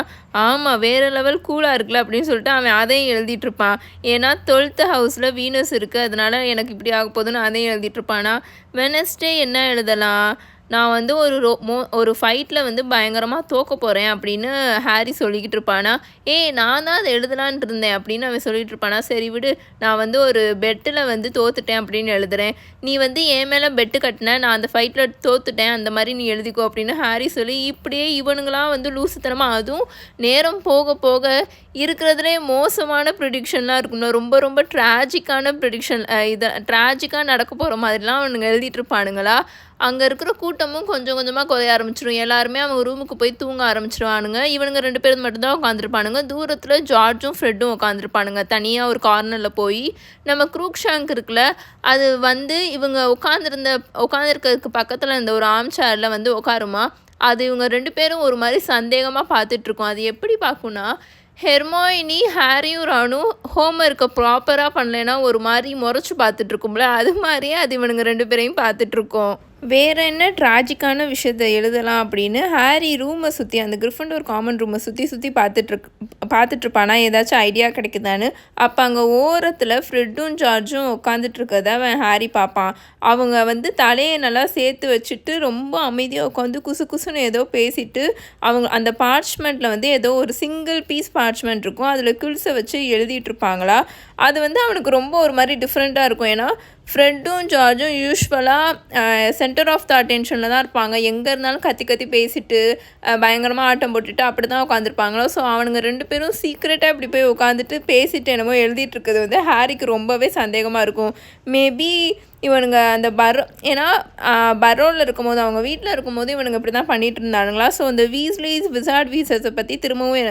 ஆமாம் வேறு லெவல் கூலாக இருக்குல்ல அப்படின்னு சொல்லிட்டு அவன் அதையும் எழுதிட்டுருப்பான். ஏன்னா 12th ஹவுஸில் வீனஸ் இருக்குது, அதனால் எனக்கு இப்படி ஆக போகுதுன்னு அதையும் எழுதிட்டுருப்பானா. வெனஸ்டே என்ன எழுதலாம், நான் வந்து ஒரு ஃபைட்டில் வந்து பயங்கரமாக தோக்க போகிறேன் அப்படின்னு ஹாரி சொல்லிக்கிட்டு இருப்பானா. நான் தான் அதை எழுதலான்ட்டு இருந்தேன் அப்படின்னு அவன் சொல்லிட்டு இருப்பானா. சரி விடு, நான் வந்து ஒரு பெட்டில் வந்து தோத்துட்டேன் அப்படின்னு எழுதுகிறேன், நீ வந்து என் மேலே பெட்டு கட்டினேன், நான் அந்த ஃபைட்டில் தோத்துட்டேன், அந்த மாதிரி நீ எழுதிக்கோ அப்படின்னு ஹாரி சொல்லி இப்படியே இவனுங்களாம் வந்து லூசுத்தனமாக, அதுவும் நேரம் போக போக இருக்கிறதுலே மோசமான ப்ரிடிக்ஷன்லாம் இருக்கணும், ரொம்ப ரொம்ப ட்ராஜிக்கான ப்ரிடிக்ஷன், இதை ட்ராஜிக்காக நடக்க போகிற மாதிரிலாம் அவனுங்க எழுதிட்டு இருப்பானுங்களா. அங்கே இருக்கிற கூட்டமும் கொஞ்சம் கொஞ்சமாக குறைய ஆரம்பிச்சிடும். எல்லாருமே அவங்க ரூமுக்கு போய் தூங்க ஆரம்பிச்சிருவானுங்க. இவனுங்க 2 பேர் மட்டும்தான் உட்காந்துருப்பானுங்க. தூரத்தில் ஜார்ஜும் ஃப்ரெட்டும் உட்காந்துருப்பானுங்க தனியாக ஒரு கார்னரில் போய். நம்ம க்ரூக்ஷாங்க் இருக்குல்ல, அது வந்து இவங்க உட்காந்துருக்கிறதுக்கு பக்கத்தில் இருந்த ஒரு ஆம்சேரில் வந்து உட்காருமா. அது இவங்க 2 பேரும் ஒரு மாதிரி சந்தேகமாக பார்த்துட்ருக்கோம். அது எப்படி பார்க்குன்னா, ஹெர்மாயினி ஹாரியும் ரானும் ஹோம்ஒர்க்கை ப்ராப்பராக பண்ணலைன்னா ஒரு மாதிரி முறைச்சி பார்த்துட்ருக்கும்ல, அது மாதிரியே அது இவனுங்க 2 பேரையும் பார்த்துட்ருக்கோம். வேறு என்ன ட்ராஜிக்கான விஷயத்தை எழுதலாம் அப்படின்னு ஹாரி ரூமை சுற்றி, அந்த கிரிஃபண்டோர் காமன் ரூமை சுற்றி பார்த்துட்ருப்பானா ஏதாச்சும் ஐடியா கிடைக்குதான்னு. அப்போ அங்கே ஓரத்தில் ஃப்ரெட்டும் ஜார்ஜும் உட்காந்துட்ருக்கத அவன் ஹாரி பார்ப்பான். அவங்க வந்து தலையை நல்லா சேர்த்து வச்சுட்டு ரொம்ப அமைதியாக உட்காந்து குசுன்னு ஏதோ பேசிட்டு, அவங்க அந்த பார்ச்மெண்ட்டில் வந்து ஏதோ ஒரு சிங்கிள் பீஸ் பார்ச்மெண்ட் இருக்கும், அதில் கில்ஸை வச்சு எழுதிட்டுருப்பாங்களா. அது வந்து அவனுக்கு ரொம்ப ஒரு மாதிரி டிஃப்ரெண்ட்டாக இருக்கும். ஏன்னா ஃப்ரெட்டும் ஜார்ஜும் யூஸ்வலாக சென்டர் ஆஃப் த அட்டென்ஷனில் தான் இருப்பாங்க. எங்கே இருந்தாலும் கத்தி பேசிட்டு பயங்கரமாக ஆட்டம் போட்டுட்டு அப்படி தான் உட்காந்துருப்பாங்களோ. ஸோ அவனுங்க 2 பேரும் சீக்ரெட்டாக இப்படி போய் உட்காந்துட்டு பேசிட்டு என்னமோ எழுதிட்டுருக்கிறது வந்து ஹாரிக்கு ரொம்பவே சந்தேகமாக இருக்கும். மேபி இவனுங்க அந்த ஏன்னா பரோவில் இருக்கும்போது, அவங்க வீட்டில் இருக்கும்போது இவனுங்க இப்படி தான் பண்ணிகிட்டு இருந்தானுங்களா. ஸோ இந்த வீஸ்லீஸ் விசார்ட் வீசஸை பற்றி திரும்பவும்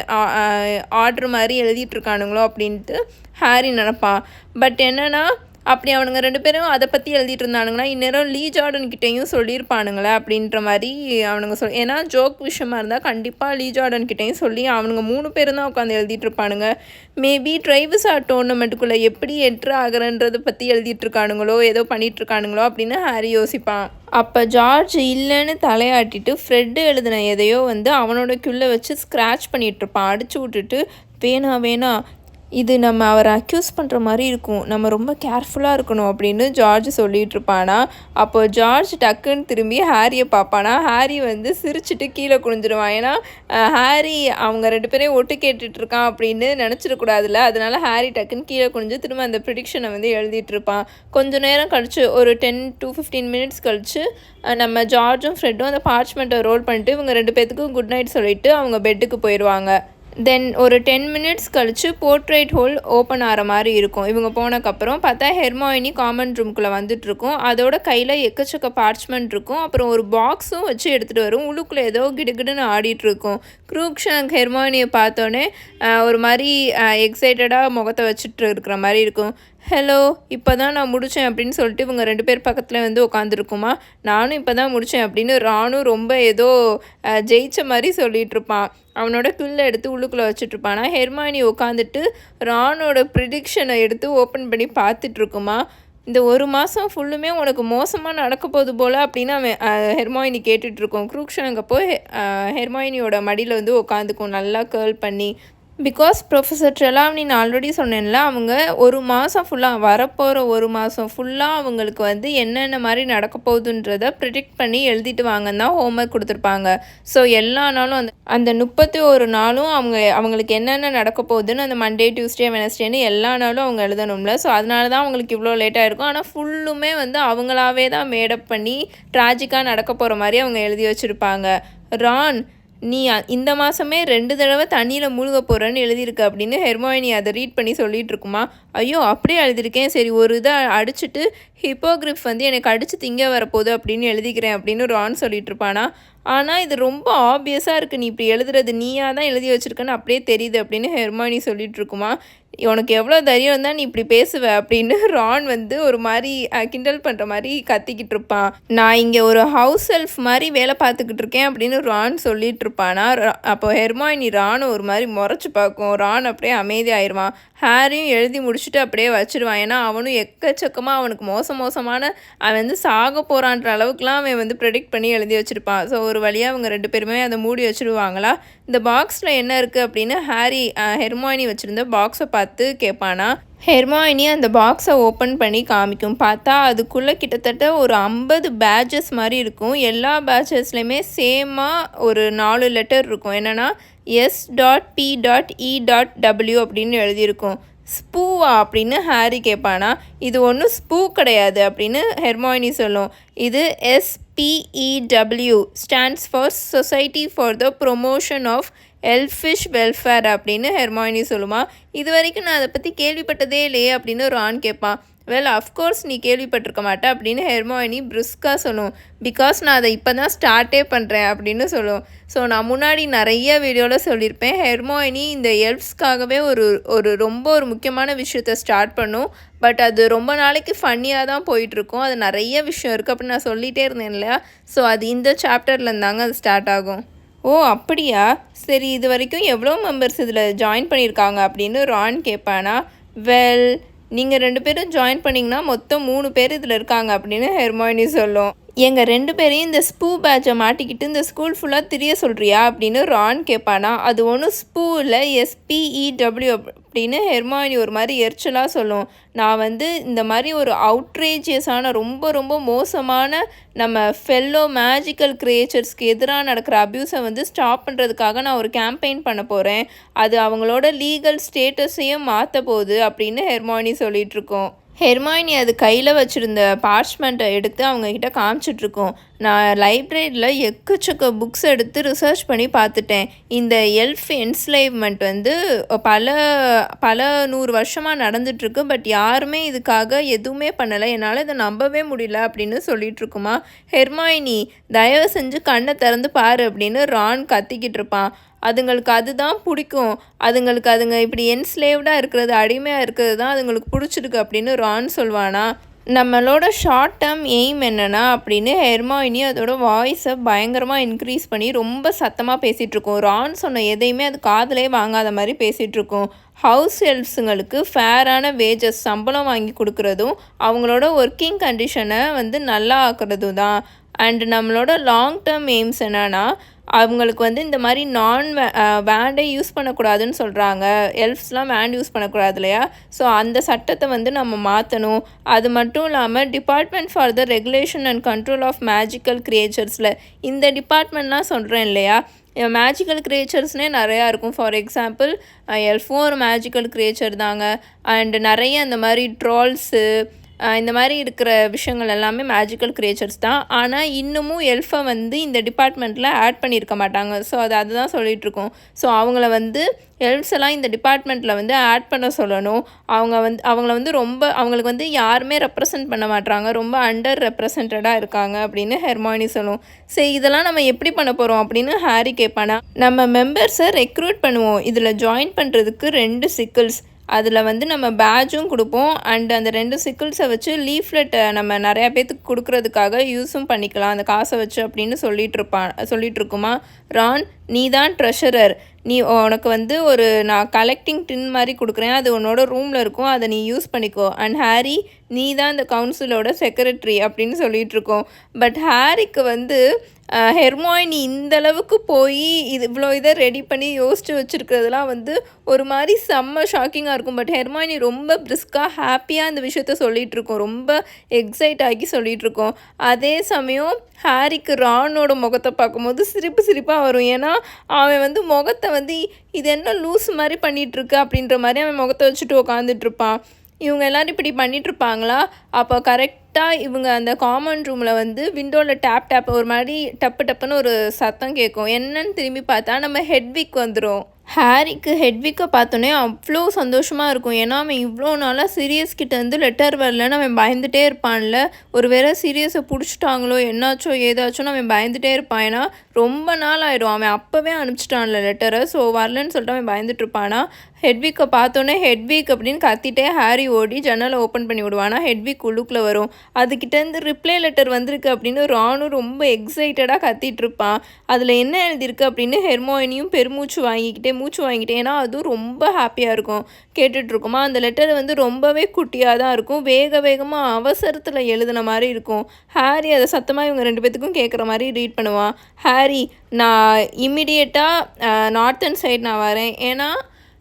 ஆர்டர் மாதிரி எழுதிட்டுருக்கானுங்களோ அப்படின்ட்டு ஹாரி நினப்பான். பட் என்னென்னா அப்படி அவனுங்க 2 பேரும் அதை பற்றி எழுதிட்டு இருந்தானுங்கன்னா இந்நேரம் லீ ஜார்டன்கிட்டையும் சொல்லியிருப்பானுங்களே அப்படின்ற மாதிரி அவனுங்க ஏன்னா ஜோக் விஷயமா இருந்தால் கண்டிப்பாக லீ ஜார்டன்கிட்டையும் சொல்லி அவனுங்க 3 பேரும் தான் உட்காந்து எழுதிட்டு இருப்பானுங்க. மேபி ட்ரைவிசார்ட் டோர்னமெண்ட்டுக்குள்ளே எப்படி என்ட்ரு ஆகிறன்றதை பற்றி எழுதிட்டுருக்கானுங்களோ ஏதோ பண்ணிகிட்ருக்கானுங்களோ அப்படின்னு ஹாரி யோசிப்பான். அப்போ ஜார்ஜ் இல்லைன்னு தலையாட்டிட்டு ஃப்ரெட்டு எழுதின எதையோ வந்து அவனோட குள்ளே வச்சு ஸ்க்ராட்ச் பண்ணிகிட்ருப்பான். அடிச்சு விட்டுட்டு வேணா இது நம்ம அவரை அக்யூஸ் பண்ணுற மாதிரி இருக்கும், நம்ம ரொம்ப கேர்ஃபுல்லாக இருக்கணும் அப்படின்னு ஜார்ஜ் சொல்லிகிட்டு இருப்பானா. அப்போ ஜார்ஜ் டக்குன்னு திரும்பி ஹாரியை பார்ப்பானா. ஹாரி வந்து சிரிச்சுட்டு கீழே குனிஞ்சிடுவான். ஏன்னா ஹாரி அவங்க 2 பேரையும் ஒட்டு கேட்டுட்ருக்கான் அப்படின்னு நினச்சிடக்கூடாதுல்ல. அதனால ஹாரி டக்குன்னு கீழே குனிஞ்சு திரும்ப அந்த ப்ரிடிக்ஷனை வந்து எழுதிட்டு இருப்பான். கொஞ்சம் நேரம் கழிச்சு ஒரு 10 to 15 மினிட்ஸ் கழிச்சு நம்ம ஜார்ஜும் ஃப்ரெட்டும் அந்த பார்ச்மெண்ட்டை ரோல் பண்ணிட்டு இவங்க 2 பேத்துக்கும் குட் நைட் சொல்லிவிட்டு அவங்க பெட்டுக்கு போயிடுவாங்க. தென் ஒரு 10 மினிட்ஸ் கழிச்சு போர்ட்ரேட் ஹோல் ஓப்பன் ஆகிற மாதிரி இருக்கும். இவங்க போனதுக்கப்புறம் பார்த்தா ஹெர்மாயினி காமன் ரூம்குள்ளே வந்துட்டுருக்கும். அதோட கையில் எக்கச்சக்க பார்ச்மெண்ட் இருக்கும். அப்புறம் ஒரு பாக்ஸும் வச்சு எடுத்துகிட்டு வரும். உள்ளுக்குள்ளே ஏதோ கிடுகிடுன்னு ஆடிட்டுருக்கும். க்ரூக்ஷாங்க் ஹெர்மாயினியை பார்த்தோன்னே ஒரு மாதிரி எக்ஸைட்டடாக முகத்தை வச்சுட்டு இருக்கிற மாதிரி இருக்கும். ஹலோ, இப்போ தான் நான் முடித்தேன் அப்படின்னு சொல்லிட்டு இவங்க 2 பேர் பக்கத்தில் வந்து உட்காந்துருக்குமா. நானும் இப்போ தான் முடித்தேன் அப்படின்னு ராணும் ரொம்ப ஏதோ ஜெயிச்ச மாதிரி சொல்லிகிட்டு இருப்பான். அவனோட குள்ளை எடுத்து உள்ளுக்குள்ளே வச்சுட்ருப்பானா. ஹெர்மாயினி உட்காந்துட்டு ரானோட ப்ரிடிக்ஷனை எடுத்து ஓப்பன் பண்ணி பார்த்துட்ருக்குமா. இந்த 1 மாதம் ஃபுல்லுமே உனக்கு மோசமாக நடக்க போகுது போல் அப்படின்னு அவன் ஹெர்மாயினி கேட்டுட்ருக்கோம். க்ரூக்ஷாங்க போய் ஹெர்மாயினியோட மடியில் வந்து உட்காந்துக்கும் நல்லா கேர்ள் பண்ணி. பிகாஸ் ப்ரொஃபஸர் ட்ரெலாவ்னி நான் ஆல்ரெடி சொன்னேன்ல, அவங்க 1 மாதம் ஃபுல்லாக வரப்போகிற 1 மாதம் ஃபுல்லாக அவங்களுக்கு வந்து என்னென்ன மாதிரி நடக்க போகுதுன்றதை ப்ரிடிக்ட் பண்ணி எழுதிட்டு வாங்கன்னு தான் ஹோம்ஒர்க் கொடுத்துருப்பாங்க. ஸோ எல்லா நாளும் அந்த 31 நாளும் அவங்களுக்கு என்னென்ன நடக்க போகுதுன்னு அந்த மண்டே, டியூஸ்டே, வெனஸ்டேன்னு எல்லா நாளும் அவங்க எழுதணும்ல. ஸோ அதனால தான் அவங்களுக்கு இவ்வளோ லேட்டாக இருக்கும். ஆனால் ஃபுல்லுமே வந்து அவங்களாவே தான் மேடப் பண்ணி ட்ராஜிக்காக நடக்க போகிற மாதிரி அவங்க எழுதி வச்சுருப்பாங்க. ரான், நீ இந்த மாதமே 2 தடவை தண்ணியில் மூழ்க போகிறேன்னு எழுதியிருக்கு அப்படின்னு ஹெர்மாயினி அதை ரீட் பண்ணி சொல்லிகிட்டு இருக்குமா. ஐயோ, அப்படியே எழுதியிருக்கேன், சரி ஒரு இதை அடிச்சுட்டு ஹிப்போகிரிஃப் வந்து எனக்கு அடித்து திங்க வரப்போகுது அப்படின்னு எழுதிக்கிறேன் அப்படின்னு ரான் சொல்லிட்டு இருப்பானா. ஆனால் இது ரொம்ப ஆப்வியஸாக இருக்குது, நீ இப்படி எழுதுறது நீயாக தான் எழுதி வச்சுருக்கன்னு அப்படியே தெரியுது அப்படின்னு ஹெர்மாயினி சொல்லிட்டு இருக்குமா. உனக்கு எவ்வளோ தைரியம் இருந்தால் நீ இப்படி பேசுவ அப்படின்னு ரான் வந்து ஒரு மாதிரி கிண்டல் பண்ணுற மாதிரி கத்திக்கிட்டு இருப்பான். நான் இங்கே ஒரு ஹவுஸ் செல்ஃப் மாதிரி வேலை பார்த்துக்கிட்டு இருக்கேன் அப்படின்னு ரான் சொல்லிட்டு இருப்பானா. அப்போ ஹெர்மாயினி ரானை ஒரு மாதிரி முறைச்சி பார்க்கும். ரான் அப்படியே அமைதியாயிருவான். ஹாரியும் எழுதி முடிச்சுட்டு அப்படியே வச்சுருவான். ஏன்னா அவனும் எக்கச்சக்கமாக அவனுக்கு மோசமான அவன் வந்து சாக போகிறான்ற அளவுக்குலாம் அவன் வந்து ப்ரெடிக்ட் பண்ணி எழுதி வச்சுருப்பான். ஸோ ஒரு வழியாக அவங்க 2 பேருமே அதை மூடி வச்சுருவாங்களா. இந்த பாக்ஸில் என்ன இருக்குது அப்படின்னு ஹாரி ஹெர்மாயினி வச்சுருந்த பாக்ஸை பார்த்து கேட்பானா. ஹெர்மாயினி அந்த பாக்ஸை ஓப்பன் பண்ணி காமிக்கும். பார்த்தா அதுக்குள்ளே கிட்டத்தட்ட ஒரு 50 பேட்சஸ் மாதிரி இருக்கும். எல்லா பேட்சஸ்லையுமே சேமாக ஒரு 4 லெட்டர் இருக்கும். என்னென்னா S.P.E.W அப்படின்னு எழுதியிருக்கும். ஸ்பூவா அப்படின்னு ஹாரி கேட்பானா. இது ஒன்றும் ஸ்பூ கிடையாது அப்படின்னு ஹெர்மாயினி சொல்லும். இது SPEW stands for society for the promotion of elfish welfare அப்படின்னு ஹெர்மாயினி சொல்லுமா. இது வரைக்கும் நான் அதை பற்றி கேள்விப்பட்டதே இல்லையே அப்படின்னு ரான் கேட்பான். வெல், அஃப்கோர்ஸ் நீ கேள்விப்பட்டிருக்க மாட்டேன் அப்படின்னு ஹெர்மாயினி பிரிஸ்காக சொல்லும். பிகாஸ் நான் அதை இப்போ தான் ஸ்டார்ட்டே பண்ணுறேன் அப்படின்னு சொல்லும். ஸோ நான் முன்னாடி நிறைய வீடியோவில் சொல்லியிருப்பேன், ஹெர்மாயினி இந்த எல்ஃப்ஸ்க்காகவே ரொம்ப முக்கியமான விஷயத்த ஸ்டார்ட் பண்ணும். பட் அது ரொம்ப நாளைக்கு ஃபன்னியாக தான் போயிட்டுருக்கும். அது நிறைய விஷயம் இருக்குது அப்படின்னு நான் சொல்லிகிட்டே இருந்தேன் இல்லையா. ஸோ அது இந்த சாப்டரில் இருந்தாங்க அது ஸ்டார்ட் ஆகும். ஓ அப்படியா, சரி இது வரைக்கும் எவ்வளோ மெம்பர்ஸ் இதில் ஜாயின் பண்ணியிருக்காங்க அப்படின்னு ரான் கேட்பானா. வெல், நீங்கள் 2 பேரும் ஜாயின் பண்ணிங்கன்னா மொத்தம் 3 பேர் இதில் இருக்காங்க அப்படின்னு ஹெர்மாயினி சொல்லும். எங்கள் 2 பேரையும் இந்த ஸ்பூ பேட்சை மாட்டிக்கிட்டு இந்த ஸ்கூல் ஃபுல்லாக திரிய சொல்கிறியா அப்படின்னு ரான் கேட்பானா. அது ஒன்றும் ஸ்பூ இல்லை, SPEW அப்படின்னு ஹெர்மாயினி ஒரு மாதிரி எரிச்சலாக சொல்லும். நான் வந்து இந்த மாதிரி ஒரு அவுட்ரேஜியஸான ரொம்ப மோசமான நம்ம ஃபெல்லோ மேஜிக்கல் கிரியேச்சர்ஸ்க்கு எதிராக நடக்கிற அப்யூஸை வந்து ஸ்டாப் பண்ணுறதுக்காக நான் ஒரு கேம்பெயின் பண்ண போகிறேன். அது அவங்களோட லீகல் ஸ்டேட்டஸையும் மாற்ற போகுது அப்படின்னு ஹெர்மாயினி சொல்லிகிட்ருக்கோம். ஹெர்மாயினி அது கையில் வச்சுருந்த பார்ச்மெண்ட்டை எடுத்து அவங்கக்கிட்ட காமிச்சிட்ருக்கோம். நான் லைப்ரரியில் எக்கச்சக்க புக்ஸ் எடுத்து ரிசர்ச் பண்ணி பார்த்துட்டேன். இந்த எல்ஃப் என்ஸ்லேவ்மெண்ட் வந்து பல 100 வருஷமாக நடந்துகிட்ருக்கு. பட் யாருமே இதுக்காக எதுவுமே பண்ணலை. என்னால் இதை நம்பவே முடியல அப்படின்னு சொல்லிகிட்ருக்குமா. ஹெர்மாயினி, தயவு செஞ்சு கண்ணை திறந்து பாரு அப்படின்னு ரான் கத்திக்கிட்டு இருப்பான். அதுங்களுக்கு அதுதான் பிடிக்கும். அதுங்க இப்படி என்ஸ்லேவ்டாக இருக்கிறது, அடிமையாக இருக்கிறது தான் அதுங்களுக்கு பிடிச்சிருக்கு அப்படின்னு ரான் சொல்வானா. நம்மளோட ஷார்ட் டேர்ம் எய்ம் என்னென்னா அப்படின்னு ஹெர்மாயினி அதோட வாய்ஸை பயங்கரமாக இன்க்ரீஸ் பண்ணி ரொம்ப சத்தமாக பேசிகிட்ருக்கோம். ரான் சொன்ன எதையுமே அது காதலே வாங்காத மாதிரி பேசிகிட்ருக்கோம். ஹவுஸ் ஹெல்ப்ஸுங்களுக்கு ஃபேரான வேஜஸ் சம்பளம் வாங்கி கொடுக்குறதும் அவங்களோட ஒர்க்கிங் கண்டிஷனை வந்து நல்லா ஆக்குறதும் தான். அண்ட் நம்மளோட லாங் டேர்ம் எய்ம்ஸ் என்னென்னா அவங்களுக்கு வந்து இந்த மாதிரி வேண்டை யூஸ் பண்ணக்கூடாதுன்னு சொல்கிறாங்க. எல்ஃப்ஸ்லாம் வேண்ட் யூஸ் பண்ணக்கூடாது இல்லையா? ஸோ அந்த சட்டத்தை வந்து நம்ம மாற்றணும். அது மட்டும் இல்லாமல் department for the regulation and control of magical கிரியேச்சர்ஸில் இந்த டிபார்ட்மெண்ட்லாம் சொல்கிறேன் இல்லையா? மேஜிக்கல் கிரியேச்சர்ஸ்னே நிறையா இருக்கும். ஃபார் எக்ஸாம்பிள் எல்ஃபும் ஒரு மேஜிக்கல் கிரியேச்சர் தாங்க. அண்டு நிறைய அந்த மாதிரி ட்ரால்ஸு இந்த மாதிரி இருக்கிற விஷயங்கள் எல்லாமே மேஜிக்கல் கிரியேச்சர்ஸ் தான். ஆனால் இன்னமும் எல்ஃபை வந்து இந்த டிபார்ட்மெண்ட்டில் ஆட் பண்ணியிருக்க மாட்டாங்க. ஸோ அதுதான் சொல்லிகிட்ருக்கோம். ஸோ அவங்கள வந்து எல்ஃப்ஸ் எல்லாம் இந்த டிபார்ட்மெண்ட்டில் வந்து ஆட் பண்ண சொல்லணும். அவங்கள வந்து அவங்களுக்கு வந்து யாருமே ரெப்ரசன்ட் பண்ண மாட்டாங்க, ரொம்ப அண்டர் ரெப்ரசன்டடாக இருக்காங்க அப்படின்னு ஹெர்மாயினி சொல்லும். சரி, இதெல்லாம் நம்ம எப்படி பண்ண போகிறோம் அப்படின்னு ஹாரி கேட்பானா. நம்ம மெம்பர்ஸை ரெக்ரூட் பண்ணுவோம். இதில் ஜாயின் பண்ணுறதுக்கு 2 சிக்கிள்ஸ், அதில் வந்து நம்ம பேட்சும் கொடுப்போம். அண்ட் அந்த 2 சிக்கிள்ஸை வச்சு லீஃப்லெட்டை நம்ம நிறையா பேர்த்துக்கு கொடுக்குறதுக்காக யூஸும் பண்ணிக்கலாம் அந்த காசை வச்சு அப்படின்னு சொல்லிட்டு இருக்குமா. ரான், நீ தான் ட்ரெஷரர், உனக்கு வந்து நான் கலெக்டிங் டின் மாதிரி கொடுக்குறேன், அது உன்னோட ரூமில் இருக்கும், அதை நீ யூஸ் பண்ணிக்கோ. அண்ட் ஹாரி, நீ தான் இந்த கவுன்சிலோட செக்ரட்டரி அப்படின்னு சொல்லிகிட்ருக்கோம். பட் ஹாரிக்கு வந்து ஹெர்மாயினி இந்தளவுக்கு போய் இவ்வளோ இதை ரெடி பண்ணி யோசித்து வச்சுருக்கிறதுலாம் வந்து ஒரு மாதிரி செம்ம ஷாக்கிங்காக இருக்கும். பட் ஹெர்மாயினி ரொம்ப பிரிஸ்காக ஹாப்பியாக இந்த விஷயத்த சொல்லிகிட்ருக்கோம், ரொம்ப எக்ஸைட் ஆகி சொல்லிகிட்ருக்கோம். அதே சமயம் ஹாரிக்கு ரானோட முகத்தை பார்க்கும்போது சிரிப்பாக வரும். ஏன்னா அவன் வந்து முகத்தை வந்து இது என்ன லூஸ் மாதிரி பண்ணிகிட்ருக்கு அப்படின்ற மாதிரி அவன் முகத்தை வச்சுட்டு உட்காந்துட்ருப்பான். இவங்க எல்லோரும் இப்படி பண்ணிகிட்ருப்பாங்களா? அப்போ கரெக்டாக இவங்க அந்த காமன் ரூமில் வந்து விண்டோவில் டேப் ஒரு மாதிரி டப்புன்னு ஒரு சத்தம் கேட்கும். என்னன்னு திரும்பி பார்த்தா நம்ம ஹெட்விக் வந்துடும். ஹாரிக்கு ஹெட்விக்கை பார்த்தோன்னே அவ்வளோ சந்தோஷமாக இருக்கும். ஏன்னா அவன் இவ்வளோ நாளாக சீரியஸ்கிட்டேருந்து லெட்டர் வரலன்னு அவன் பயந்துகிட்டே இருப்பான்ல. ஒரு வேளை சீரியஸை பிடிச்சிட்டாங்களோ என்னாச்சோ ஏதாச்சோன்னு அவன் பயந்துகிட்டே இருப்பான். ஏன்னா ரொம்ப நாள் ஆகிடும், அவன் அப்போவே அனுப்பிச்சிட்டான்ல லெட்டரை. ஸோ வரலன்னு சொல்லிட்டு அவன் பயந்துட்டுருப்பானா. ஹெட்விக்கை பார்த்தோன்னே ஹெட்விக் அப்படின்னு கத்திட்டே ஹாரி ஓடி ஜன்னலை ஓப்பன் பண்ணி விடுவானா. ஹெட்விக் உள்ளுக்குள்ளே வரும். அதுக்கிட்டேருந்து ரிப்ளை லெட்டர் வந்திருக்கு அப்படின்னு ரானும் ரொம்ப எக்ஸைட்டடாக கத்திகிட்ருப்பான். அதில் என்ன எழுதியிருக்கு அப்படின்னு ஹெர்மாயினியும் மூச்சு வாங்கிட்டே ஏன்னா அதுவும் ரொம்ப ஹாப்பியாக இருக்கும் கேட்டுட்ருக்குமா. அந்த லெட்டர் வந்து ரொம்பவே குட்டியாக தான் இருக்கும், வேகமாக அவசரத்தில் எழுதின மாதிரி இருக்கும். ஹாரி அதை சத்தமாக இவங்க 2 பேத்துக்கும் கேட்குற மாதிரி ரீட் பண்ணுவான். ஹாரி, நான் இம்மிடியேட்டாக நார்த்தன் சைடு நான் வரேன். ஏன்னா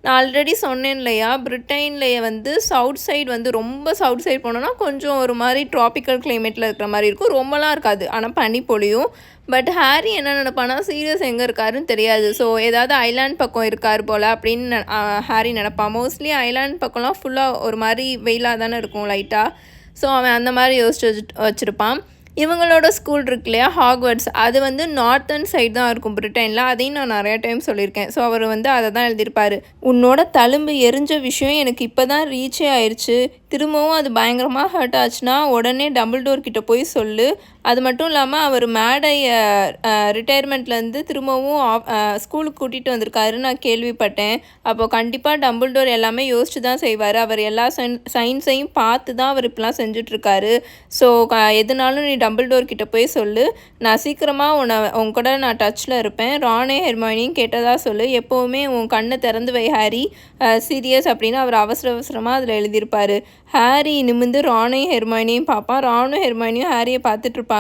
நான் ஆல்ரெடி சொன்னேன் இல்லையா, பிரிட்டன்லேயே வந்து சவுத் சைடு வந்து ரொம்ப சவுத் சைடு போனோன்னா கொஞ்சம் ஒரு மாதிரி ட்ராபிக்கல் கிளைமேட்டில் இருக்கிற மாதிரி இருக்கும், ரொம்பலாம் இருக்காது, ஆனால் பனி பொழியும். பட் ஹாரி என்ன நினைப்பானா, சீரியஸ் எங்கே இருக்காருன்னு தெரியாது. ஸோ ஏதாவது ஐலாண்ட் பக்கம் இருக்கார் போல் அப்படின்னு ஹாரி நினப்பான். மோஸ்ட்லி ஐலாண்ட் பக்கம்லாம் ஃபுல்லாக ஒரு மாதிரி வெயிலாக தானே இருக்கும் லைட்டாக. ஸோ அவன் அந்த மாதிரி யோசிச்சு வச்சுருப்பான். இவங்களோட ஸ்கூல் இருக்கு இல்லையா, ஹாக்வர்ட்ஸ், அது வந்து நார்த்தன் சைடு தான் இருக்கும் பிரிட்டனில். அதையும் நான் நிறையா டைம் சொல்லியிருக்கேன். ஸோ அவர் வந்து அதை தான் எழுதியிருப்பார். உன்னோட தழும்பு எரிஞ்ச விஷயம் எனக்கு இப்போ தான் ரீச்சே ஆயிடுச்சு. திரும்பவும் அது பயங்கரமாக ஹர்ட் ஆச்சுன்னா உடனே டம்பிள்டோர் கிட்ட போய் சொல்லு. அது மட்டும் இல்லாமல் அவர் மேடைய ரிட்டையர்மெண்ட்லேருந்து திரும்பவும் ஸ்கூலுக்கு கூட்டிகிட்டு வந்திருக்காரு நான் கேள்விப்பட்டேன். அப்போ கண்டிப்பாக டம்பிள்டோர் எல்லாமே யோசிச்சு தான் செய்வார். அவர் எல்லா சயின்ஸையும் பார்த்து தான் அவர் இப்படிலாம் செஞ்சிட்ருக்காரு. ஸோ எதுனாலும் நீ டம்பிள்டோர் கிட்ட போய் சொல்லு. நான் சீக்கிரமாக உன் கூட நான் டச்சில் இருப்பேன். ரானே ஹெர்மாயினியும் கேட்டதாக சொல்லு. எப்போவுமே உன் கண்ணை திறந்து வை ஹாரி, சீரியஸ் அப்படின்னு அவர் அவசரமாக அதில் எழுதியிருப்பார். ஹாரி நிமிந்து ரானையும் ஹெர்மாயினியும் பார்ப்பான். ரானும் ஹெர்மாயினியும் ஹாரியை பார்த்துட்ருப்பாங்க.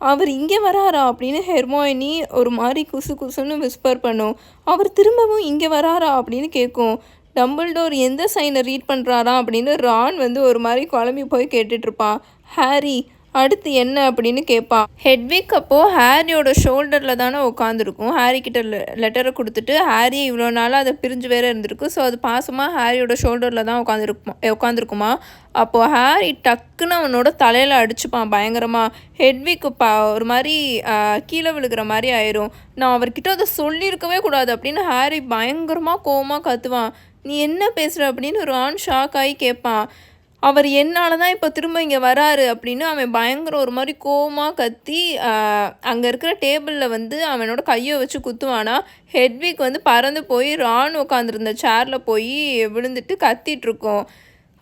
அவர் இங்கே வராரா அப்படின்னு ஹெர்மாயினி ஒரு மாதிரி குசுன்னு விஸ்பர் பண்ணும். அவர் திரும்பவும் இங்கே வராரா அப்படின்னு கேட்கும். டம்பிள்டோர் எந்த சைனை ரீட் பண்ணுறாரா அப்படின்னு ரான் வந்து ஒரு மாதிரி குழம்பி போய் கேட்டுட்ருப்பான். ஹாரி, அடுத்து என்ன அப்படின்னு கேட்பான். ஹெட்விக் அப்போது ஹாரியோட ஷோல்டரில் தானே உட்காந்துருக்கும். ஹாரிக்கிட்ட லெட்டரை கொடுத்துட்டு ஹாரியை இவ்வளோ நாளாக அதை பிரிஞ்சு வேறு இருந்திருக்கு. ஸோ அது பாசமாக ஹாரியோட ஷோல்டரில் தான் உட்காந்துருக்குமா. அப்போது ஹாரி டக்குன்னு அவனோட தலையில் அடிச்சுப்பான் பயங்கரமாக. ஹெட்விக்கு ஒரு மாதிரி கீழே விழுகிற மாதிரி ஆயிரும். நான் அவர்கிட்ட அதை சொல்லியிருக்கவே கூடாது அப்படின்னு ஹாரி பயங்கரமாக கோவமாக கத்துவான். நீ என்ன பேசுகிற அப்படின்னு ரான் ஷாக் ஆகி கேட்பான். அவர் என்னால் தான் இப்போ திரும்ப இங்கே வராரு அப்படின்னு அவன் பயங்கர ஒரு மாதிரி கோவமாக கத்தி அங்கே இருக்கிற டேபிளில் வந்து அவனோட கையை வச்சு குத்துவானா. ஹெட்விக் வந்து பறந்து போய் ரான் உட்காந்துருந்த சேரில் போய் விழுந்துட்டு கத்திகிட்ருக்கோம்.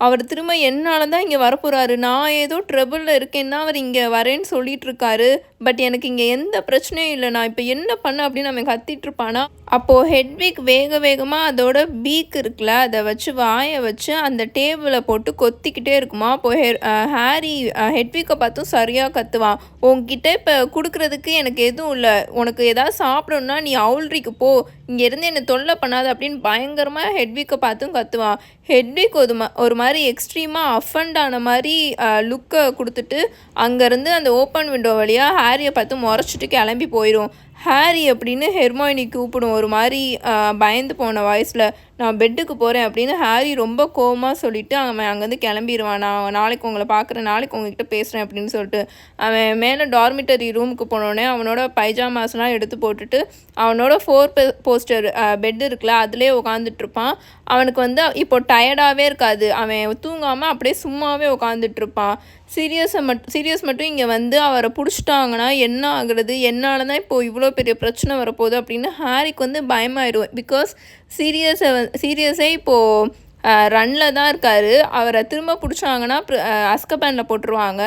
அவர் திரும்ப என்னால் தான் இங்கே வரப்போகிறாரு, நான் ஏதோ ட்ரபிளில் இருக்கேன்னா அவர் இங்கே வரேன்னு சொல்லிட்டு இருக்காரு, பட் எனக்கு இங்கே எந்த பிரச்சனையும் இல்லை, நான் இப்போ என்ன பண்ண அப்படின்னு அவன் கத்திட்டு இருப்பானா. அப்போது ஹெட்விக் வேக வேகமாக அதோட பீக் இருக்குல்ல அதை வச்சு வாயை வச்சு அந்த டேபிளை போட்டு கொத்திக்கிட்டே இருக்குமா. அப்போது ஹாரி ஹெட்விக்கை பார்த்தும் சரியாக கத்துவான், உங்ககிட்ட இப்போ கொடுக்குறதுக்கு எனக்கு எதுவும் இல்லை, உனக்கு ஏதாவது சாப்பிடணுன்னா நீ அவுல்ரிக்கு போ, இங்கேருந்து என்னை தொல்லை பண்ணாது அப்படின்னு பயங்கரமாக ஹெட்விக்கை பார்த்தும் கத்துவான். ஹெட்விக் ஒரு மாதிரி எக்ஸ்ட்ரீமாக அஃபண்ட் ஆன மாதிரி லுக்கை கொடுத்துட்டு அங்கேருந்து அந்த ஓப்பன் விண்டோ வழியாக ஹாரியை பார்த்து முறைச்சிட்டு கிளம்பி போயிடும். ஹாரி அப்படின்னு ஹெர்மாயினி கூப்பிடும் ஒரு மாதிரி பயந்து போன வாய்ஸில், நான் பெட்டுக்கு போகிறேன் அப்படின்னு ஹாரி ரொம்ப கோவமாக சொல்லிவிட்டு அவன் அங்கேருந்து கிளம்பிடுவான். நான் நாளைக்கு உங்களை பார்க்குறேன், நாளைக்கு உங்ககிட்ட பேசுகிறேன் அப்படின்னு சொல்லிட்டு அவன் மேலே டார்மிட்டரி ரூமுக்கு போனோடனே அவனோட பைஜாமாஸ்லாம் எடுத்து போட்டுட்டு அவனோட 4 போஸ்டர் பெட் இருக்குல்ல அதிலே உட்காந்துட்ருப்பான். அவனுக்கு வந்து இப்போ டயர்டாகவே இருக்காது, அவன் தூங்காமல் அப்படியே சும்மாவே உட்காந்துட்ருப்பான். சீரியஸ் மட்டும் இங்கே வந்து அவரை பிடிச்சிட்டாங்கன்னா என்ன ஆகுறது, என்னால் தான் இப்போது இவ்வளோ பெரிய பிரச்சனை வரப்போகுது அப்படின்னு ஹாரிக்கு வந்து பயமாயிடும். பிகாஸ் சீரியஸே இப்போது ரன்னில் தான் இருக்கார், அவரை திரும்ப பிடிச்சாங்கன்னா அஸ்கபேனில் போட்டுருவாங்க.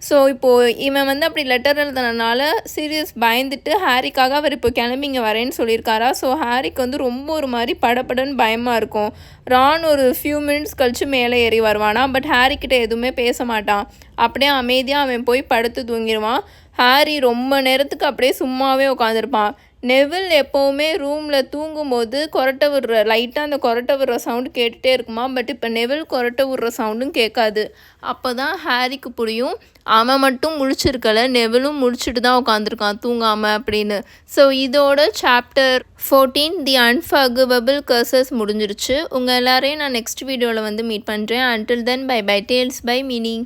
ஸோ இப்போது இவன் வந்து அப்படி லெட்டர் எழுதுனதுனால சீரியஸ் பயந்துட்டு ஹாரிக்காக அவர் இப்போ கிளம்பி இங்கே வரேன்னு சொல்லியிருக்காரா. ஸோ ஹாரிக்கு வந்து ரொம்ப ஒரு மாதிரி படப்படன்னு பயமாக இருக்கும். ரான் ஒரு ஃபியூ மினிட்ஸ் கழித்து மேலே ஏறி வருவானா, பட் ஹாரிக்கிட்ட எதுவுமே பேச மாட்டான், அப்படியே அமைதியாக அவன் போய் படுத்து தூங்கிடுவான். ஹாரி ரொம்ப நேரத்துக்கு அப்படியே சும்மாவே உட்காந்துருப்பான். நெவில் எப்போவுமே ரூமில் தூங்கும்போது லைட்டாக அந்த கொரட்டை விடுற சவுண்டு கேட்டுகிட்டே இருக்குமா, பட் இப்போ நெவில் கொரட்டை விடுற சவுண்டும் கேட்காது. அப்போ தான் ஹாரிக்கு புரியும் அவன் மட்டும் முழிச்சிருக்கல, நெவிலும் முழிச்சிட்டு தான் உட்காந்துருக்கான் தூங்காமல் அப்படின்னு. ஸோ இதோட சாப்டர் 14 தி அன்ஃபர்கிவபிள் கர்சஸ் முடிஞ்சிருச்சு. உங்கள் எல்லாரையும் நான் நெக்ஸ்ட் வீடியோவில் வந்து மீட் பண்ணுறேன். Until then bye bye, Tales by mini.